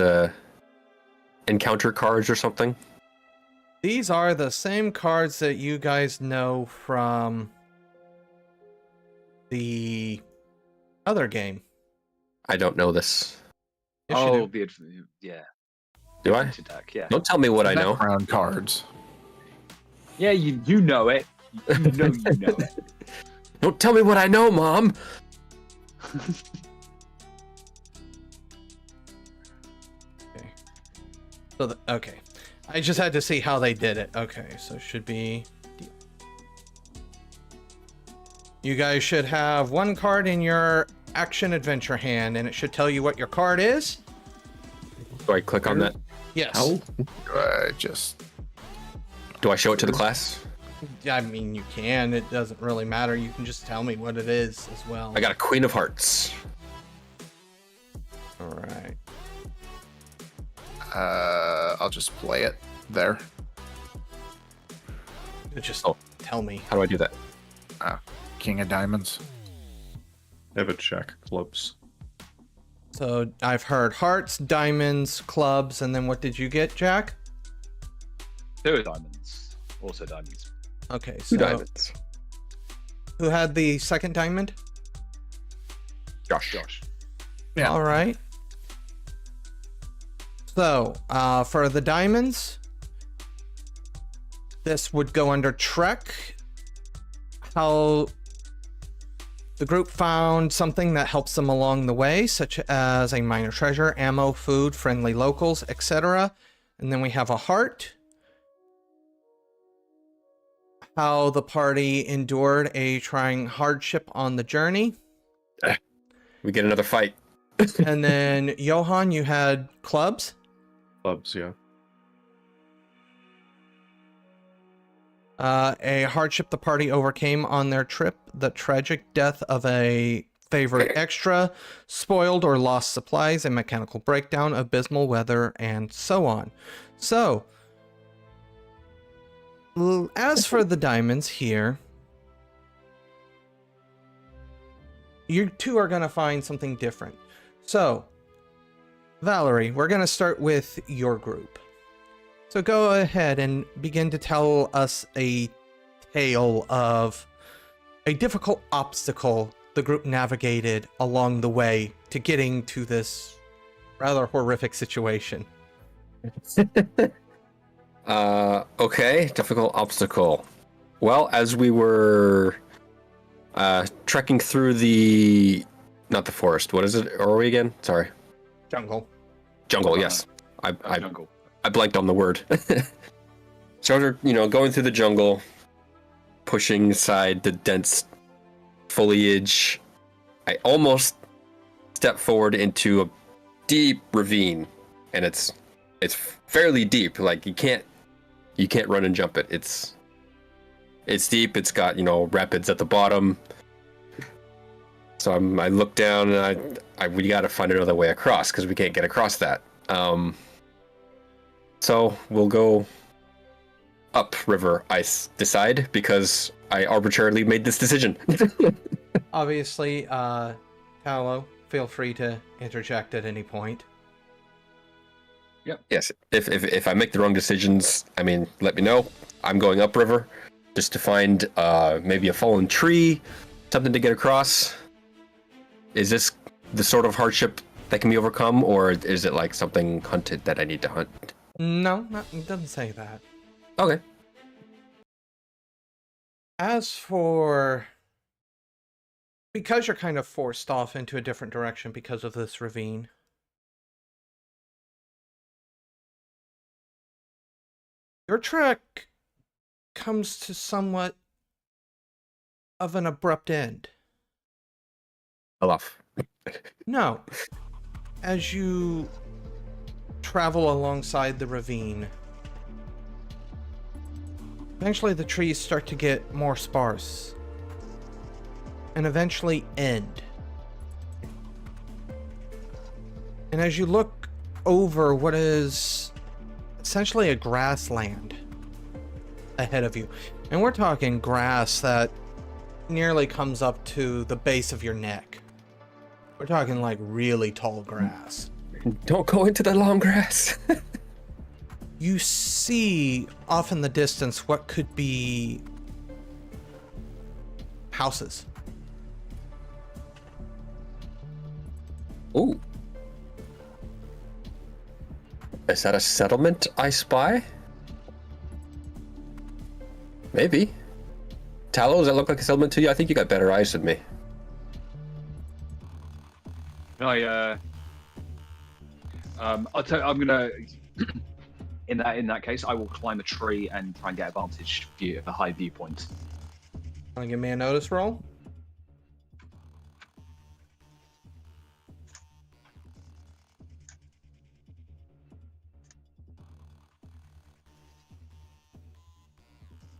B: encounter cards or something?
C: These are the same cards that you guys know from the other game.
B: I don't know this.
C: Yes, you
F: Oh,
C: do.
F: yeah.
B: Do I?
F: Deck, yeah.
B: Don't tell me what I know.
D: Background cards.
F: Yeah, you know it. You know it.
B: Don't tell me what I know, Mom.
C: Okay. So okay. I just had to see how they did it. Okay, so it should be. You guys should have 1 card in your action adventure hand, and it should tell you what your card is.
B: Do I click on that?
C: Yes.
A: How?
D: Just
B: Do I show it to the class?
C: I mean, you can. It doesn't really matter. You can just tell me what it is as well.
B: I got a Queen of Hearts.
C: All right.
D: I'll just play it there.
C: Just
B: Oh.
C: tell me.
B: How do I do that?
D: King of Diamonds.
A: Have a check. Clubs.
C: So I've heard hearts, diamonds, clubs, and then what did you get, Jack?
F: 2 diamonds. Also diamonds.
C: Okay,
B: 2
C: so
B: diamonds.
C: who had the second diamond?
B: Josh.
D: Yeah.
C: All right. So, for the diamonds, this would go under Trek. How the group found something that helps them along the way, such as a minor treasure, ammo, food, friendly locals, etc. And then we have a heart. How the party endured a trying hardship on the journey.
B: We get another fight.
C: And then, Johan, you had clubs.
A: Clubs, yeah.
C: A hardship the party overcame on their trip, the tragic death of a favorite extra, spoiled or lost supplies, a mechanical breakdown, abysmal weather, and so on. So, as for the diamonds here, you two are going to find something different. So, Valerie, we're going to start with your group. So go ahead and begin to tell us a tale of a difficult obstacle the group navigated along the way to getting to this rather horrific situation.
B: Okay, difficult obstacle. Well, as we were trekking through not the forest. What is it? Or are we again? Sorry.
C: Jungle.
B: Jungle, yes. I
F: Jungle.
B: I blanked on the word. So we're, going through the jungle, pushing aside the dense foliage. I almost stepped forward into a deep ravine, and it's fairly deep. Like you can't run and jump it. It's deep. It's got rapids at the bottom. So I look down and we got to find another way across because we can't get across that. So we'll go upriver, I decide, because I arbitrarily made this decision.
C: Obviously, Paolo, feel free to interject at any point.
B: Yes, if I make the wrong decisions, let me know. I'm going upriver just to find maybe a fallen tree, something to get across. Is this the sort of hardship that can be overcome, or is it like something hunted that I need to hunt?
C: No, it doesn't say that.
B: Okay.
C: As for... because you're kind of forced off into a different direction because of this ravine, your trek comes to somewhat of an abrupt end.
B: Enough.
C: No. As you travel alongside the ravine, eventually the trees start to get more sparse and eventually end. And as you look over what is essentially a grassland ahead of you, and we're talking grass that nearly comes up to the base of your neck. We're talking like really tall grass.
B: Don't go into the long grass.
C: You see off in the distance what could be houses.
B: Ooh. Is that a settlement I spy? Maybe. Tallow, does that look like a settlement to you? I think you got better eyes than me.
F: I'll tell you, I'm gonna in that case I will climb a tree and try and get advantage view, a high viewpoint.
C: Want to give me a notice roll?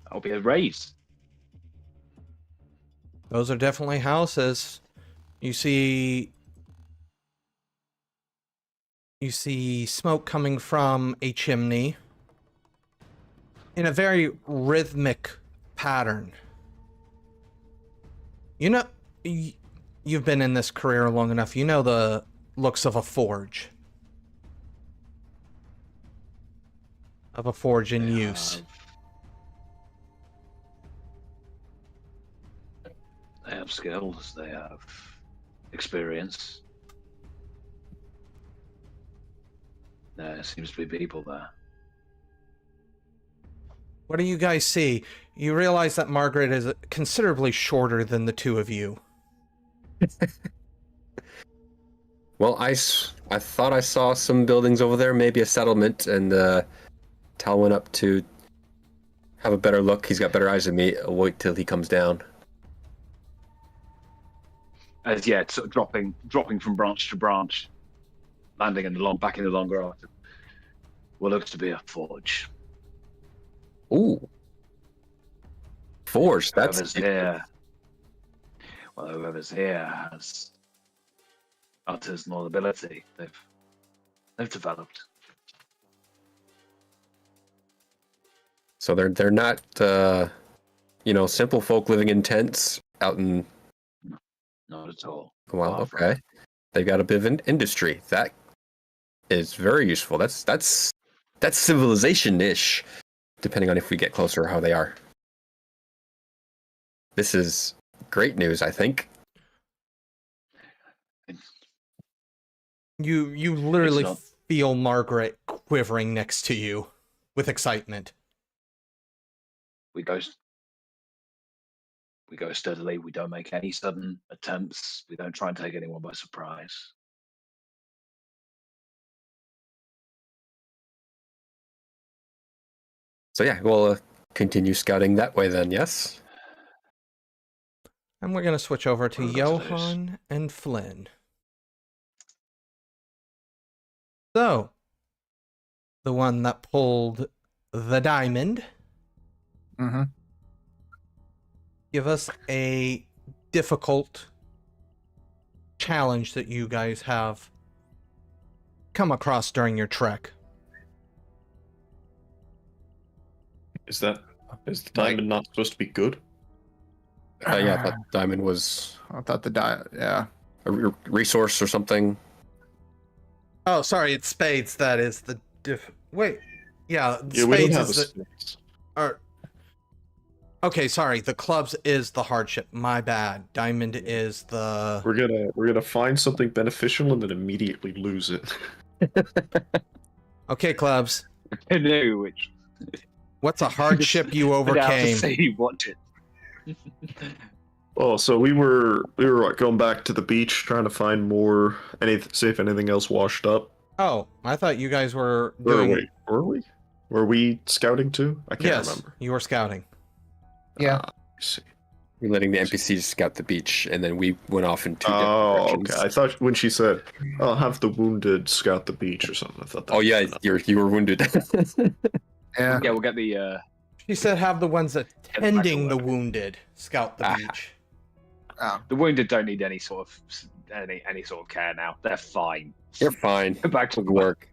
F: That'll be a raise.
C: Those are definitely houses. You see smoke coming from a chimney in a very rhythmic pattern. You've been in this career long enough. You know the looks of a forge. Of a forge in use.
F: They have skills, they have experience. There seems to be people there.
C: What do you guys see? You realize that Margaret is considerably shorter than the two of you.
B: Well, I thought I saw some buildings over there, maybe a settlement, and Tal went up to have a better look. He's got better eyes than me. I'll wait till he comes down.
F: As yeah, sort of dropping from branch to branch, landing back in the long grass. What looks to be a forge.
B: Ooh. Forge, that's
F: Whoever's here. Well, whoever's here has artisanal ability. They've developed.
B: So they're not simple folk living in tents out in.
F: Not at all.
B: Well, okay. They've got a bit of an industry. That is very useful. That's civilization-ish, depending on if we get closer or how they are. This is great news, I think.
C: You literally feel Margaret quivering next to you with excitement.
F: We go steadily. We don't make any sudden attempts. We don't try and take anyone by surprise.
B: So yeah, we'll continue scouting that way then. Yes.
C: And we're going to switch over to
A: Oh, that's
C: Johan and Flynn. So, the one that pulled the diamond,
D: Mm-hmm.
C: give us a difficult challenge that you guys have come across during your trek.
A: Is the diamond not supposed to be good?
B: Yeah, I thought diamond was
D: I thought yeah.
B: a resource or something.
C: Oh, sorry, it's spades. That is the Wait, yeah,
A: Yeah, we don't
C: spades
A: have a
C: is the.
A: spades.
C: Okay, sorry. The clubs is the hardship. My bad. Diamond is the.
A: We're gonna find something beneficial and then immediately lose it.
C: Okay, clubs.
F: I know which.
C: What's a hardship you
F: I'd have to
C: overcame?
F: say you watch it.
A: Oh, so we were what, going back to the beach trying to find more see if anything else washed up.
C: Oh, I thought you guys were
A: Where
C: doing.
A: wait, were we? Were we scouting too? I can't
C: Yes,
A: remember.
C: you were scouting.
D: Yeah.
A: Let's see.
B: We're letting the NPCs scout the beach, and then we went off in two different
A: Oh,
B: directions.
A: okay. I thought when she said, "I'll have the wounded scout the beach" or something, I thought that.
B: Oh
A: was
B: yeah,
A: enough.
B: you were wounded.
D: Yeah.
F: Yeah, we'll get the.
C: She said have the ones attending the
F: work.
C: wounded scout the
B: Ah.
C: beach.
F: The wounded don't need any sort of care now. They're fine.
B: You're fine.
F: Go back to
B: Good work.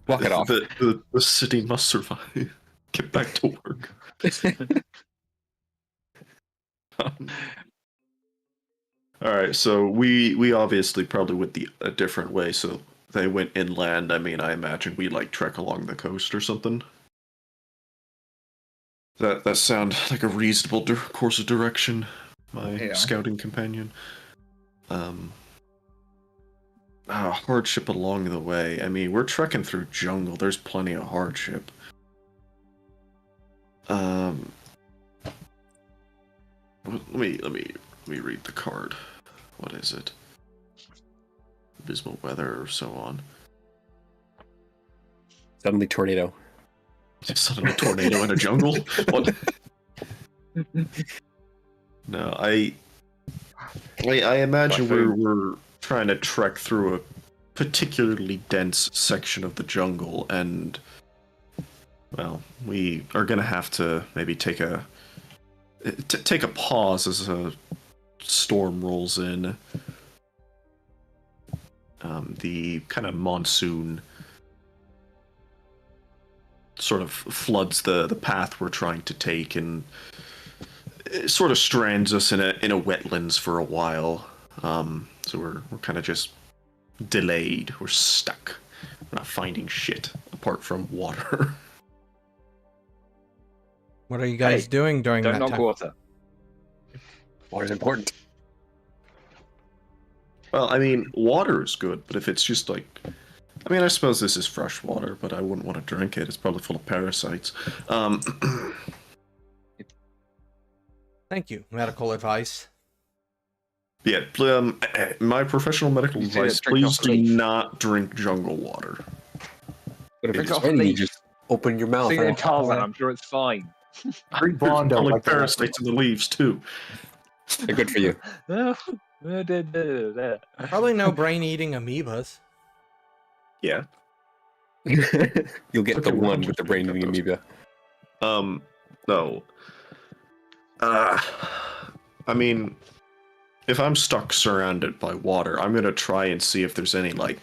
B: Walk it off.
A: The city must survive. Get back to work. All right, so we obviously probably went a different way. So they went inland. I mean, I imagine we like trek along the coast or something. That sound like a reasonable course of direction, my scouting companion. Hardship along the way. I mean, we're trekking through jungle. There's plenty of hardship. Let me read the card. What is it? Abysmal weather or so on.
B: Suddenly tornado.
A: Suddenly tornado in a jungle? What? No, I imagine we're trying to trek through a particularly dense section of the jungle, and well, we are gonna have to maybe take a pause as a storm rolls in. The kind of monsoon sort of floods the path we're trying to take, and it sort of strands us in a wetlands for a while. So we're kind of just delayed. We're stuck. We're not finding shit apart from water.
C: What are you guys doing during
F: Don't
C: that
F: knock
C: time?
F: water.
B: Water's important.
A: Well, I mean, water is good, but if it's just like, I mean, I suppose this is fresh water, but I wouldn't want to drink it. It's probably full of parasites.
C: Thank you. Medical advice.
A: Yeah, my professional medical
F: You say
A: advice:
F: drink
A: please
F: off
A: do
F: leaf.
A: not drink jungle water.
B: But if
A: It's
B: it's raining, you just open your mouth.
F: See you in
B: and-
F: Tarzan, I'm sure it's fine.
D: Drink Bondo.
A: Probably
D: like
A: parasites in the leaves too.
B: They're good for you.
C: Probably no brain-eating amoebas.
A: Yeah.
B: You'll get
A: Took
B: the
A: a while
B: one
A: to
B: with the
A: pick up
B: brain eating
A: those.
B: amoeba.
A: No. I mean, if I'm stuck surrounded by water, I'm gonna try and see if there's any like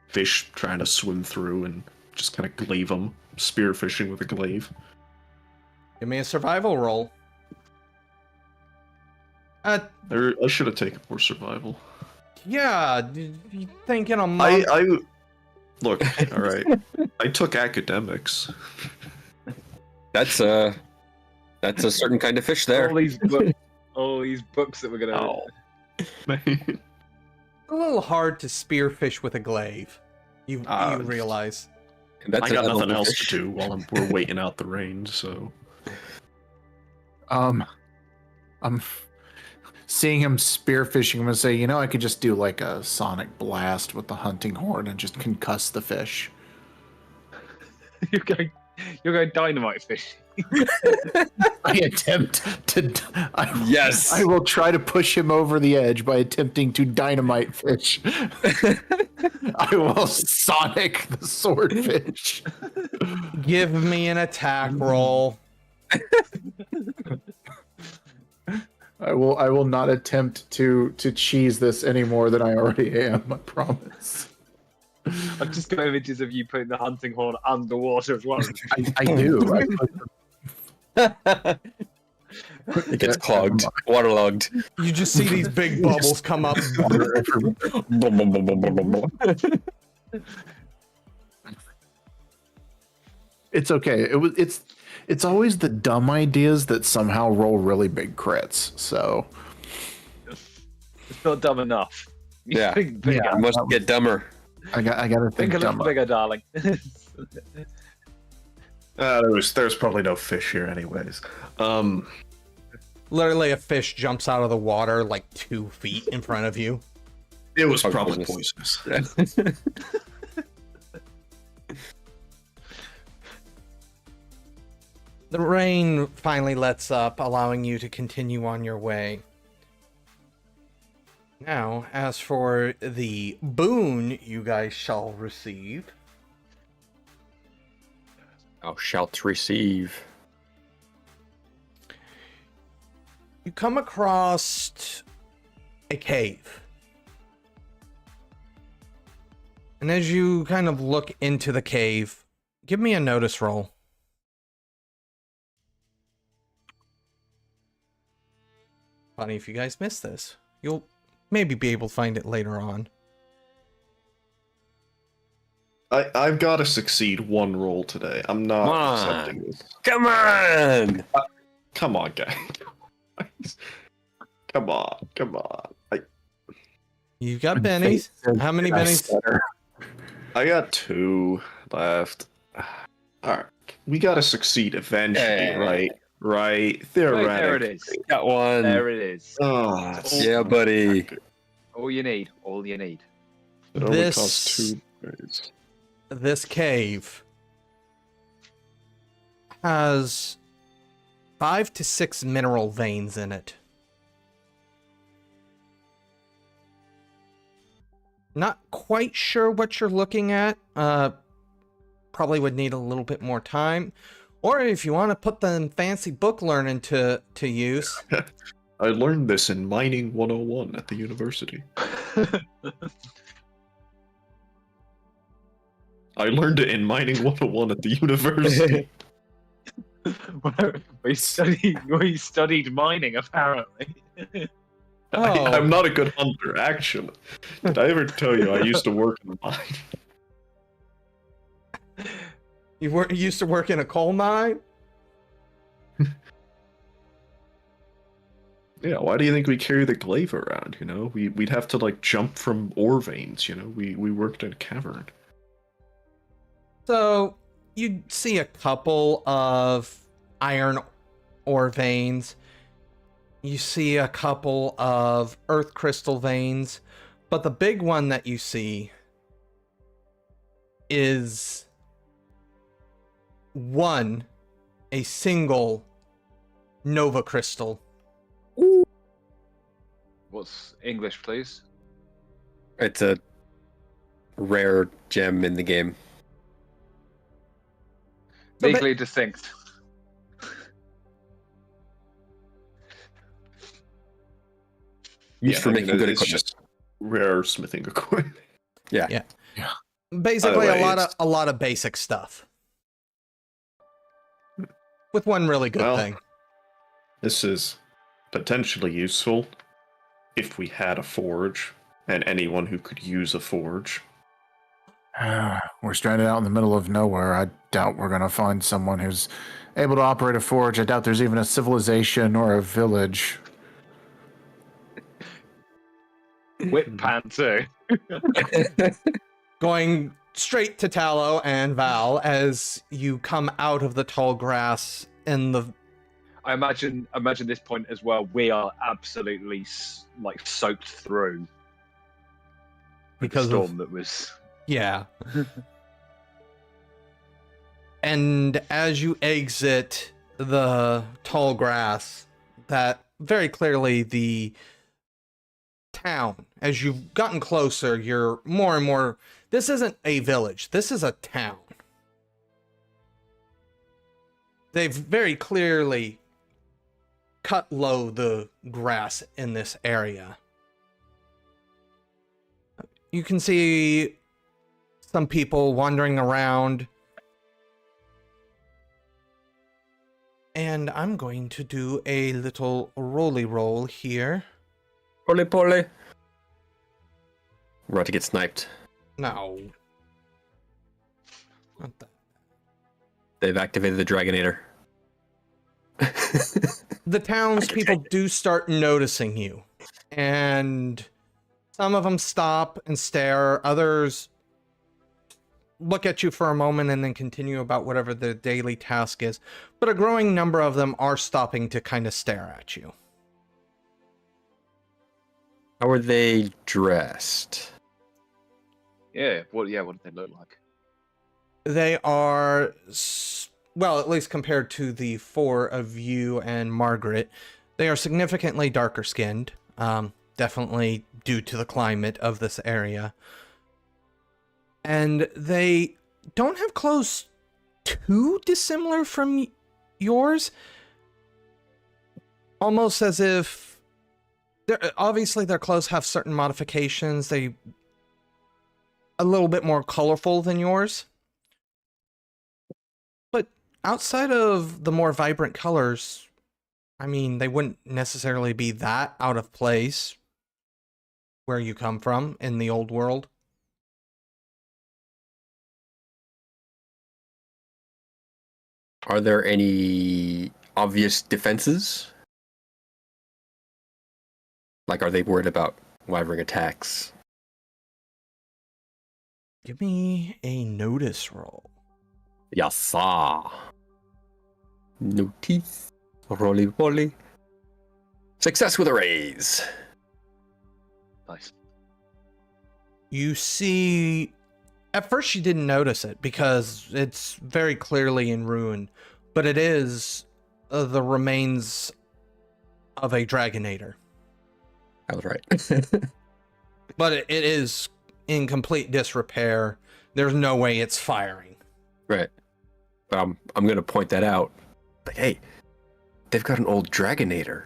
A: fish trying to swim through and just kind of glaive them, spear fishing with a glaive.
C: Give me a survival roll.
A: I should have taken more survival.
C: Yeah, you think in a month?
A: I look. All right, I took academics.
B: That's a certain kind of fish there.
F: All these books that we're gonna.
A: Oh, man.
C: a little hard to spearfish with a glaive. You realize.
B: That's
A: I
B: an
A: got nothing
B: edible
A: else
B: fish.
A: to do while we're waiting out the rain. So
D: I'm seeing him spearfishing. I'm gonna say, you know, I could just do like a sonic blast with the hunting horn and just concuss the fish.
F: You're going dynamite fishing.
D: I attempt to.
B: Yes.
D: I will try to push him over the edge by attempting to dynamite fish. I will sonic the swordfish.
C: Give me an attack roll.
D: I will not attempt to cheese this any more than I already am, I promise.
F: I've just got images of you putting the hunting horn underwater as well.
D: I do.
B: It gets clogged, waterlogged.
C: You just see these big bubbles come up.
D: It's okay. It's always the dumb ideas that somehow roll really big crits. So
F: It's not dumb enough. You
B: Yeah.
F: think bigger.
B: I must get dumber.
D: I gotta
F: Think
D: think
F: a little
D: dumber.
F: bigger, darling.
A: There's probably no fish here, anyways.
C: Literally, a fish jumps out of the water like 2 feet in front of you.
A: It was
B: Oh,
A: probably
B: goodness.
A: poisonous.
C: The rain finally lets up, allowing you to continue on your way. Now, as for the boon you guys shall receive,
B: Thou shalt receive.
C: you come across a cave. And as you kind of look into the cave, give me a notice roll. Funny if you guys missed this. You'll maybe be able to find it later on.
A: I've got to succeed one roll today. I'm not
B: Come on.
A: accepting this.
B: Come on!
A: Come on, guys. Come on.
C: You've got bennies. How many bennies?
A: I got 2 left. All right, we got to succeed eventually,
B: Yeah.
A: right? Right.
F: There it
A: Theoretically.
F: is.
B: Got one.
F: There it is.
A: Oh, that's
B: Yeah, buddy.
F: All you need. All you need.
A: It only
C: This-
A: costs 2 days.
C: This cave has 5 to 6 mineral veins in it. Not quite sure what you're looking at. Probably would need a little bit more time. Or if you want to put the fancy book learning to use.
A: I learned this in Mining 101 at the university. I learned it in Mining 101 at the university.
F: we studied mining, apparently.
C: Oh.
A: I'm not a good hunter, actually. Did I ever tell you I used to work in the mine?
C: You used to work in a coal mine?
A: Yeah, why do you think we carry the glaive around, you know? We'd have to, like, jump from ore veins, you know? We worked in a cavern.
C: So you see a couple of iron ore veins. You see a couple of earth crystal veins. But the big one that you see is a single Nova crystal.
F: What's English, please?
B: It's a rare gem in the game.
C: So
F: Legally distinct.
B: Used for making good
A: it's
B: equipment.
A: just rare smithing equipment.
B: Yeah.
C: Basically,
A: By the way,
C: a lot of basic stuff. With one really good
A: Well,
C: thing.
A: This is potentially useful if we had a forge, and anyone who could use a forge.
D: We're stranded out in the middle of nowhere. I doubt we're gonna find someone who's able to operate a forge. I doubt there's even a civilization or a village.
F: Whip pan too.
C: Going straight to Tallow and Val as you come out of the tall grass in the
F: I imagine this point as well. We are absolutely soaked through with
C: because
F: the
C: of
F: storm that was.
C: yeah. And as you exit the tall grass, that very clearly the town, as you've gotten closer, you're more and more. This isn't a village, this is a town. They've very clearly cut low the grass in this area. You can see some people wandering around. And I'm going to do a little roly roll here.
B: Pole pole. We're about to get sniped.
C: No. Not that.
B: They've activated the Dragonator.
C: The townspeople do start noticing you. And some of them stop and stare. Others look at you for a moment and then continue about whatever the daily task is. But a growing number of them are stopping to kind of stare at you.
B: How are they dressed?
F: Yeah. What do they look like?
C: They are, well, at least compared to the four of you and Margaret, they are significantly darker skinned. Definitely due to the climate of this area. And they don't have clothes too dissimilar from yours. Almost as if, obviously their clothes have certain modifications. They a little bit more colorful than yours. But outside of the more vibrant colors, I mean, they wouldn't necessarily be that out of place where you come from in the old world.
B: Are there any obvious defenses? Like, are they worried about wyvern attacks?
C: Give me a notice roll.
B: Yassa. Notice. Roly poly. Success with a raise.
F: Nice.
C: You see, at first you didn't notice it because it's very clearly in ruin, but it is the remains of a Dragonator.
B: I was right.
C: But it is in complete disrepair. There's no way it's firing.
B: Right. But I'm going to point that out. Like, hey, they've got an old Dragonator.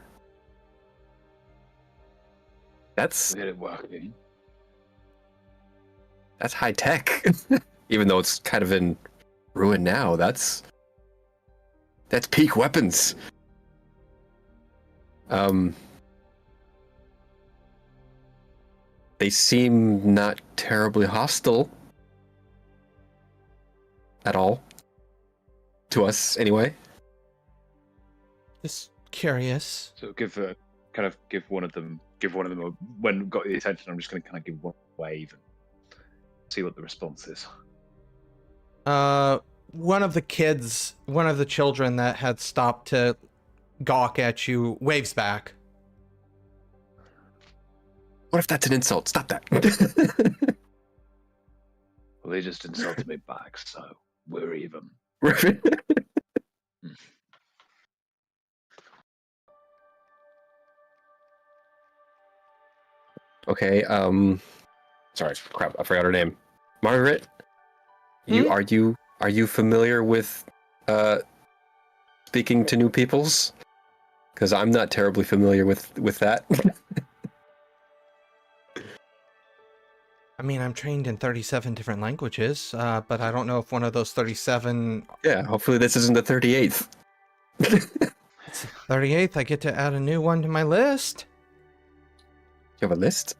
B: That's
F: Get it working.
B: That's high tech. Even though it's kind of in ruin now, that's peak weapons. They seem not terribly hostile at all. To us, anyway.
C: Just curious.
F: So give one of them when we've got the attention. I'm just going to kind of give one a wave and see what the response is.
C: One of the children that had stopped to gawk at you waves back.
B: What if that's an insult? Stop that.
F: Well, they just insulted me back, so we're even.
B: Okay, sorry, crap, I forgot her name. Margaret? Are you familiar with speaking to new peoples? Because I'm not terribly familiar with that.
C: I memean, I'm trained in 37 different languages, but I don't know if one of those 37...
B: Yeah, hopefully this isn't the 38th.
C: It's the 38th, I get to add a new one to my list.
B: You have a list?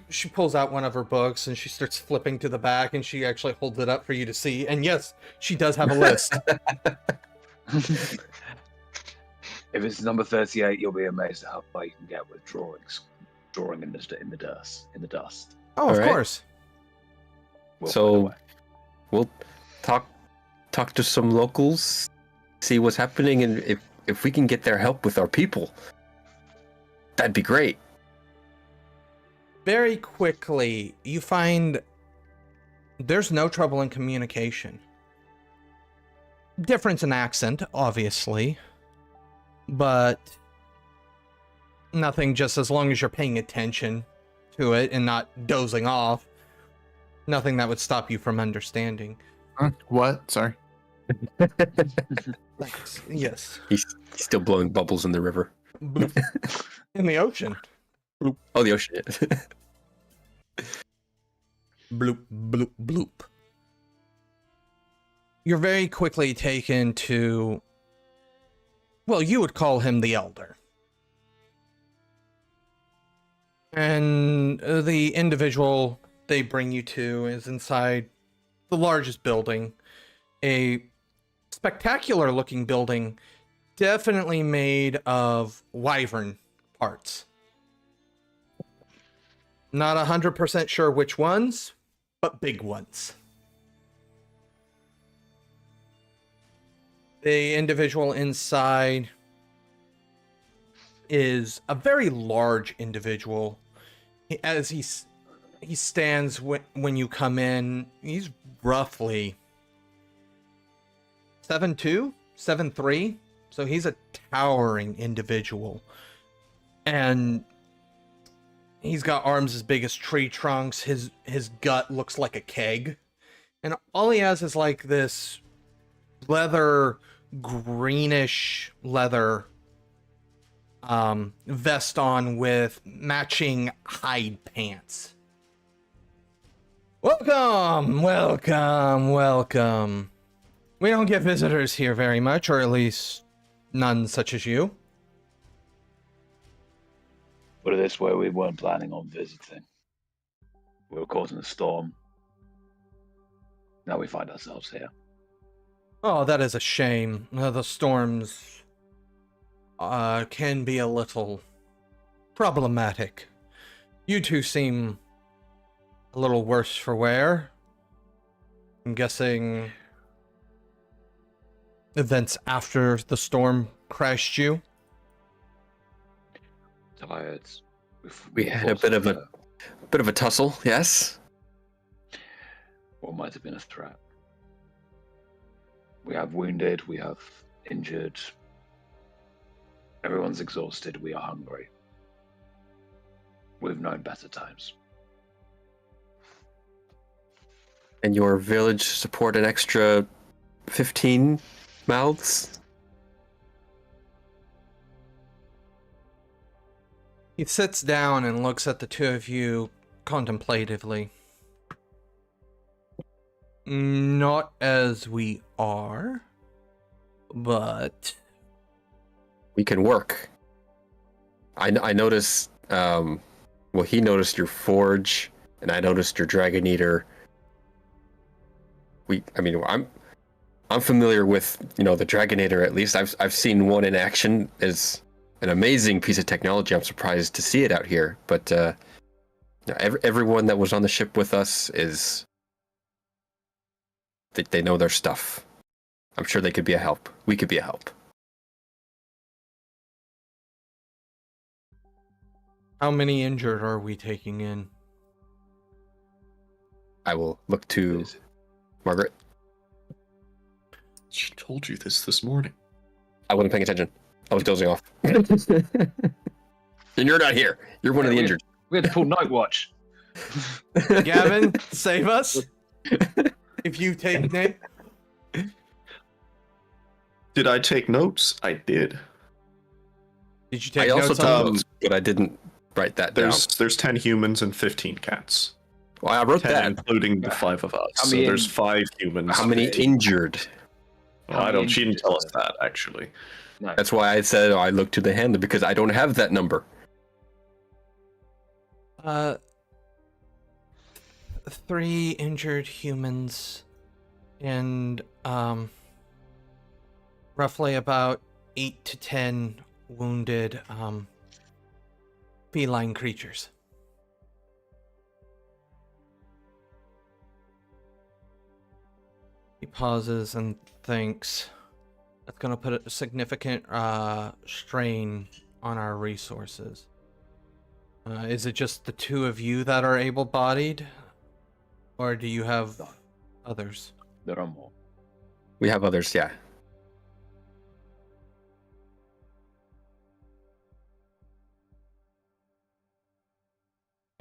C: She pulls out one of her books and she starts flipping to the back and she actually holds it up for you to see. And yes, she does have a list.
F: If it's number 38, you'll be amazed at how far you can get with drawing in the dust.
C: Oh, of course.
B: So we'll talk to some locals, see what's happening, and if we can get their help with our people, that'd be great.
C: Very quickly, you find there's no trouble in communication. difference in accent, obviously, but nothing, just as long as you're paying attention to it and not dozing off, nothing that would stop you from understanding.
D: What? Sorry.
C: Yes.
B: He's still blowing bubbles in the river.
C: In the ocean.
B: Oh, the ocean.
C: Bloop, bloop, bloop. You're very quickly taken to, well, you would call him the Elder. And the individual they bring you to is inside the largest building, a spectacular looking building, definitely made of wyvern parts. Not 100% sure which ones, but big ones. The individual inside is a very large individual. As he stands when you come in, he's roughly 7'2", 7'3", so he's a towering individual. And he's got arms as big as tree trunks. His gut looks like a keg. And all he has is like this leather, greenish leather vest on with matching hide pants. Welcome, welcome, welcome. We don't get visitors here very much, or at least none such as you.
F: Put it this way, we weren't planning on visiting. We were caught in a storm. Now we find ourselves here.
C: Oh, that is a shame. The storms can be a little problematic. You two seem a little worse for wear. I'm guessing events after the storm crashed you.
F: Tired.
B: We had a bit of a tussle, yes.
F: What might have been a threat. We have wounded, we have injured. Everyone's exhausted, we are hungry. We've known better times.
B: And your village support an extra 15 mouths?
C: He sits down and looks at the two of you contemplatively. Not as we are, but
B: We can work. I noticed, well, he noticed your forge, and I noticed your Dragon Eater. I'm familiar with, the Dragon Eater, at least. I've seen one in action. It's an amazing piece of technology. I'm surprised to see it out here. But everyone that was on the ship with us is... They know their stuff. I'm sure they could be a help. We could be a help.
C: how many injured are we taking in?
B: I will look to Margaret.
A: She told you this morning.
B: I wasn't paying attention. I was dozing off. And you're not here. You're one of the injured.
F: We had to pull night watch.
C: Gavin, save us. If you take name.
A: Did I take notes? I did.
C: Did you take
B: I also
C: notes
B: took
C: on
B: notes, but I didn't write that down.
A: There's 10 humans and 15 cats.
B: Well, I wrote
A: 10
B: that.
A: including the 5 of us.
F: How
A: So
F: many
A: there's 5 humans.
B: How many injured?
A: Well, I don't. She didn't tell us that actually.
F: No.
B: That's why I said I looked to the handler, because I don't have that number.
C: 3 injured humans and roughly about 8 to 10 wounded feline creatures. He pauses and thinks, that's going to put a significant strain on our resources. Is it just the two of you that are able-bodied? Or do you have others?
F: There are more.
B: We have others, yeah.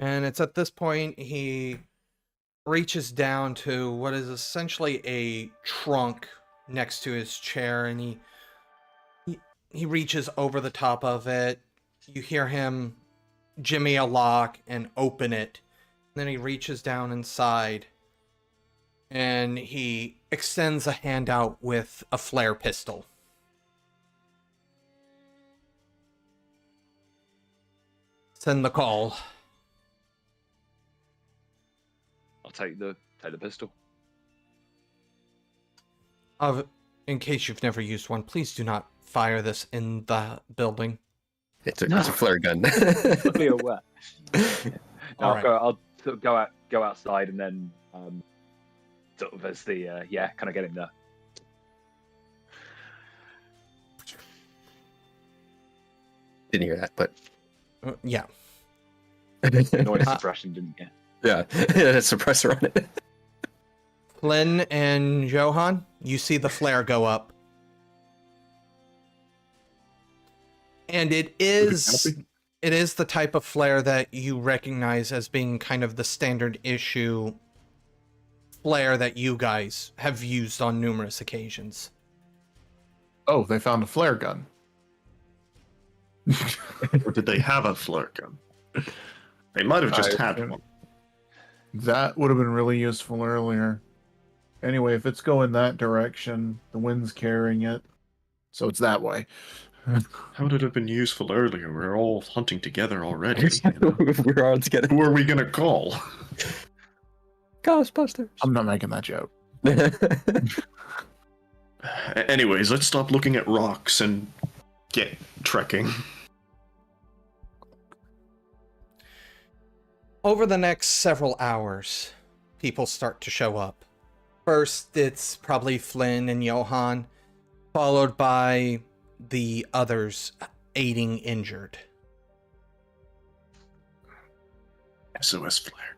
C: And it's at this point he reaches down to what is essentially a trunk next to his chair, and he reaches over the top of it. You hear him jimmy a lock and open it. And then he reaches down inside and he extends a hand out with a flare pistol. Send the call.
F: I'll take the pistol.
C: In case you've never used one, please do not fire this in the building.
B: It's a flare gun.
F: Fully aware.
C: All right.
F: I'll sort of go outside and then sort of as the kind of get in there.
B: Didn't hear that, but
C: Yeah.
F: Noise suppression, didn't you?
B: yeah, a suppressor on it.
C: Flynn and Johan, you see the flare go up. And it is the type of flare that you recognize as being kind of the standard issue flare that you guys have used on numerous occasions.
D: Oh, they found a flare gun.
A: Or did they have a flare gun? They might have just had one.
D: That would have been really useful earlier. Anyway, if it's going that direction, the wind's carrying it. So it's that way.
A: How would it have been useful earlier? We're all hunting together already.
B: We're all together.
A: Who are we gonna call?
B: Ghostbusters.
D: I'm not making that joke.
A: Anyways, let's stop looking at rocks and get trekking.
C: Over the next several hours, people start to show up. First, it's probably Flynn and Johan, followed by the others aiding injured.
A: SOS flare.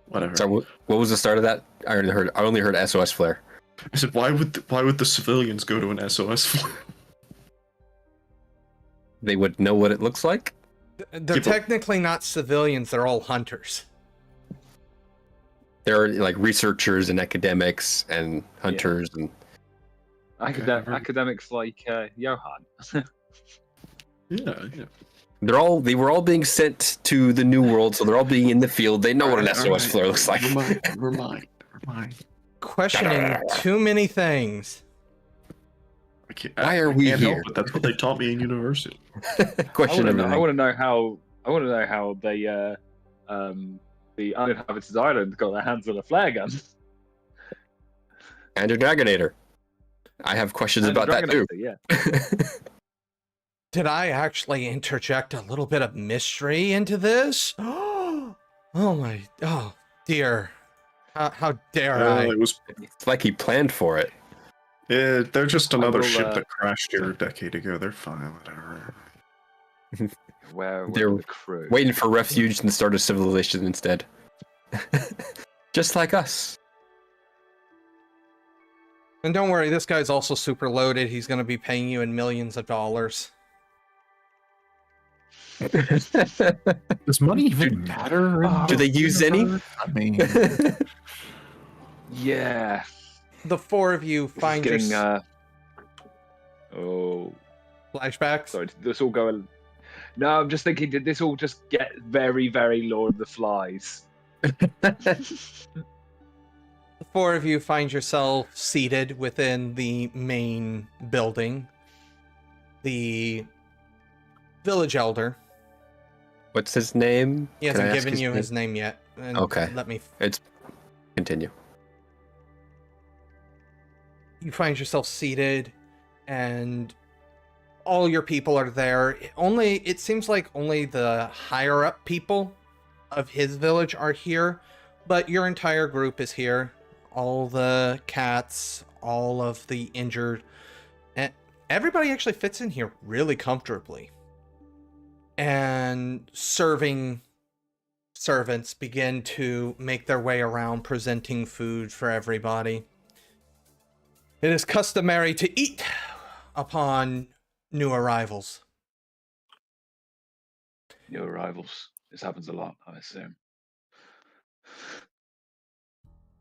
A: Whatever.
B: So what was the start of that? I only heard SOS flare.
A: I said, why would the civilians go to an SOS flare?
B: They would know what it looks like.
C: They're technically not civilians, they're all hunters.
B: They're like researchers and academics and hunters and
F: academics like Johan.
A: Yeah.
B: they were all being sent to the new world, so they're all being in the field. They know what an SOS flare looks like.
A: Never mind.
C: Questioning too many things.
B: Why are we
A: can't
B: here?
A: help it. That's what they taught me in university.
B: Question everything.
F: I want to know how they the uninhabited island got their hands on a flare gun.
B: And a Dragonator. I have questions about that too.
F: Yeah.
C: Did I actually interject a little bit of mystery into this? Oh dear. How dare I?
B: It's like he planned for it.
A: Yeah, they're just another ship that crashed here a decade ago. They're fine, whatever.
F: Where
B: They're
F: the crew?
B: waiting for refuge and the start of civilization instead. Just like us.
C: And don't worry, this guy's also super loaded. He's going to be paying you in millions of dollars.
D: Does money even matter?
B: Do they use any?
D: I mean,
F: Yeah.
C: The four of you find your flashbacks.
F: Sorry, did this all go? No, I'm just thinking, did this all just get very, very Lord of the Flies?
C: The four of you find yourself seated within the main building. The village elder.
B: What's his name?
C: He hasn't given you his name yet. And
B: Okay.
C: Let me.
B: Continue.
C: You find yourself seated, and all your people are there. It seems like only the higher up people of his village are here, but your entire group is here. All the cats, all of the injured, and everybody actually fits in here really comfortably. And serving servants begin to make their way around, presenting food for everybody. It is customary to eat upon new arrivals.
F: New arrivals. This happens a lot, I assume.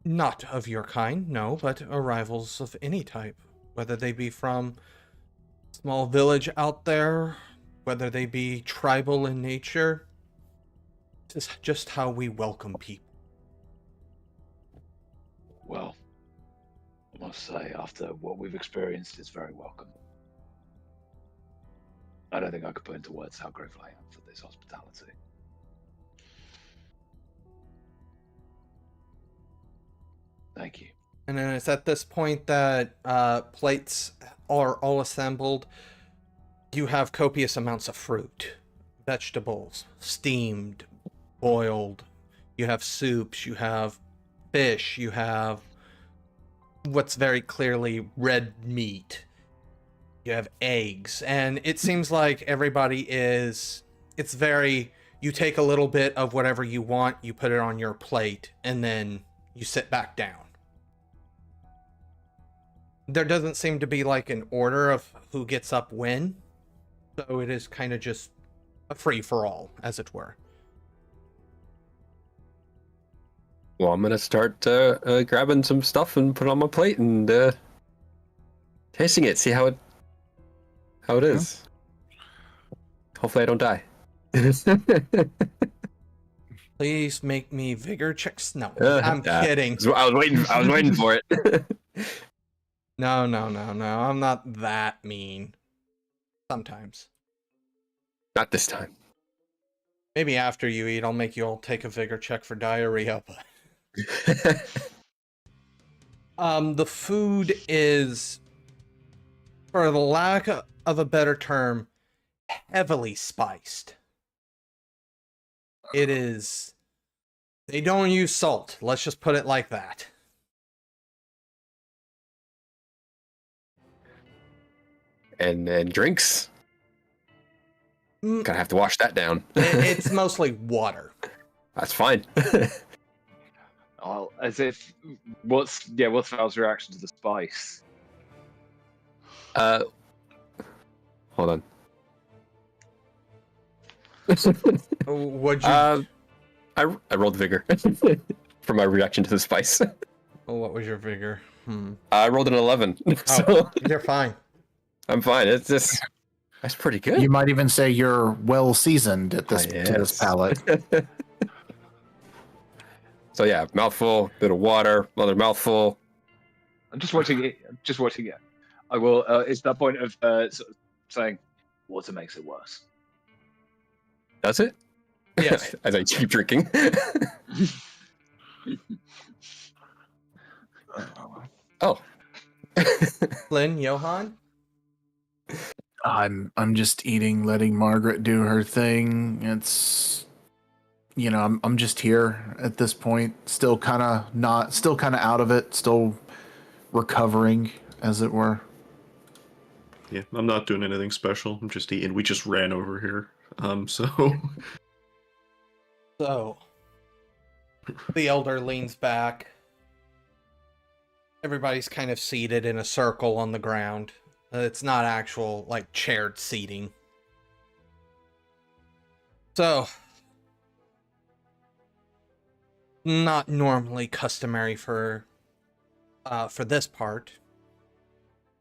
C: Not of your kind, no, but arrivals of any type. Whether they be from small village out there, whether they be tribal in nature. This is just how we welcome people.
F: Well, I must say, after what we've experienced, it's very welcome. I don't think I could put into words how grateful I am for this hospitality. Thank you.
C: And then it's at this point that plates are all assembled. You have copious amounts of fruit, vegetables, steamed, boiled. You have soups, you have fish, you have what's very clearly red meat. You have eggs, and it seems like everybody is, it's very, you take a little bit of whatever you want, you put it on your plate, and then you sit back down. There doesn't seem to be like an order of who gets up when, so it is kind of just a free-for-all, as it were.
B: Well, I'm gonna start grabbing some stuff and put it on my plate and tasting it, see how it is. Hopefully, I don't die.
C: Please make me vigor checks. No, I'm kidding.
B: I was waiting for it.
C: No. I'm not that mean. Sometimes.
B: Not this time.
C: Maybe after you eat, I'll make you all take a vigor check for diarrhea. But the food is, for the lack of a better term, heavily spiced. It is. They don't use salt. Let's just put it like that.
B: And drinks. Gonna have to wash that down.
C: It's mostly water.
B: That's fine.
F: Oh, as if what's Val's reaction to the spice?
B: Hold on.
C: What'd you?
B: I rolled vigor for my reaction to the spice.
C: What was your vigor?
B: I rolled an 11. So
C: Oh, you're fine.
B: I'm fine. It's just that's pretty good.
D: You might even say you're well seasoned at this to this palate.
B: So yeah, mouthful, bit of water, another mouthful.
F: I'm just watching it. I will. It's that point of sort of saying, "Water makes it worse."
B: Does it?
C: Yes.
B: As I keep drinking. Oh.
C: Lynn, Johan?
D: I'm just eating, letting Margaret do her thing. It's, you know, I'm just here at this point, still kind of out of it, still recovering, as it were.
A: Yeah, I'm not doing anything special. I'm just eating. We just ran over here. So
C: The elder leans back. Everybody's kind of seated in a circle on the ground. It's not actual, like, chaired seating. So, not normally customary for this part,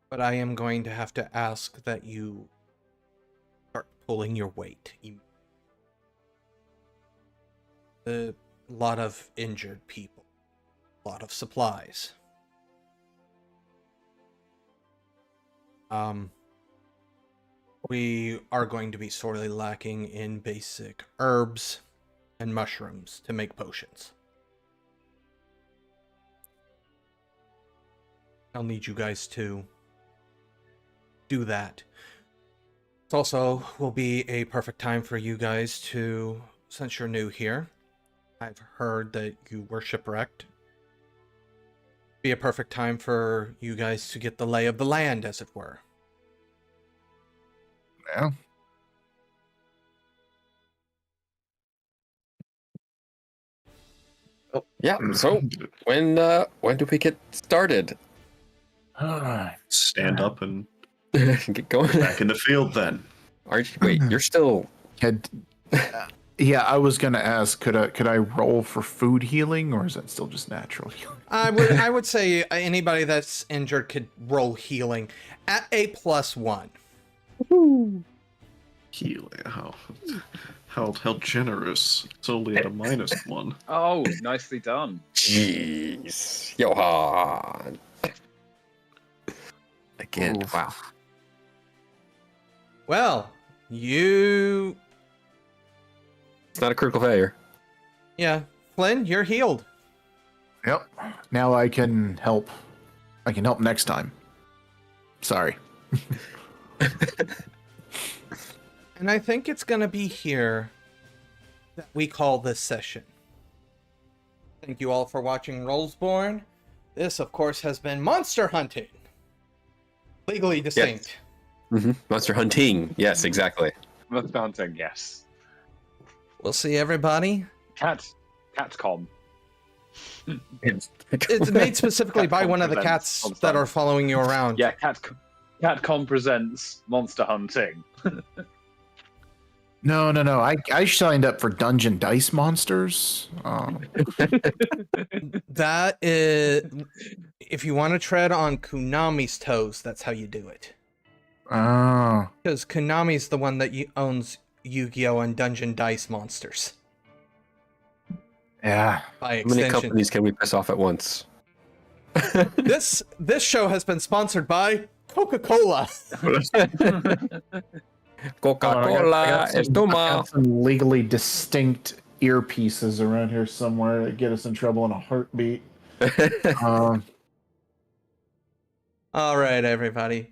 C: but I am going to have to ask that you start pulling your weight. A lot of injured people, a lot of supplies. We are going to be sorely lacking in basic herbs and mushrooms to make potions. I'll need you guys to do that. It also will be a perfect time for you guys to, since you're new here, I've heard that you were shipwrecked. Be a perfect time for you guys to get the lay of the land, as it were.
D: Yeah.
B: Oh, yeah. So when do we get started?
A: stand up and
B: Get going.
A: back in the field then.
B: Aren't you? Wait, you're still.
D: Head Yeah, I was gonna ask, could I roll for food healing, or is that still just natural healing?
C: I would say anybody that's injured could roll healing at a +1.
A: Healing. How generous. It's only at a -1.
F: Oh, nicely done.
B: Jeez. Johan. Again,
A: Oof.
B: wow.
C: Well, you
B: It's not a critical failure.
C: yeah, Flynn, you're healed.
D: Yep. Now I can help. I can help next time. Sorry.
C: And I think it's gonna be here that we call this session. Thank you all for watching Rollsborne. This, of course, has been Monster Hunting. Legally distinct.
B: Monster hunting. Yes, exactly.
F: Monster hunting, yes.
C: We'll see everybody.
F: Catcom.
C: It's made specifically by
F: Catcom
C: one of the
F: presents
C: cats
F: Monster
C: that are
F: Hunting.
C: following you around.
F: Yeah, Catcom presents Monster Hunting.
D: No. I signed up for Dungeon Dice Monsters.
C: That is, if you want to tread on Konami's toes, that's how you do it.
D: Oh.
C: Because Konami's the one that owns Yu-Gi-Oh! And Dungeon Dice Monsters.
D: Yeah.
C: By
B: How many
C: extension.
B: companies can we piss off at once?
C: This show has been sponsored by Coca-Cola.
B: Coca-Cola,
D: I got
B: Estoma.
D: some legally distinct earpieces around here somewhere that get us in trouble in a heartbeat.
C: All right, everybody.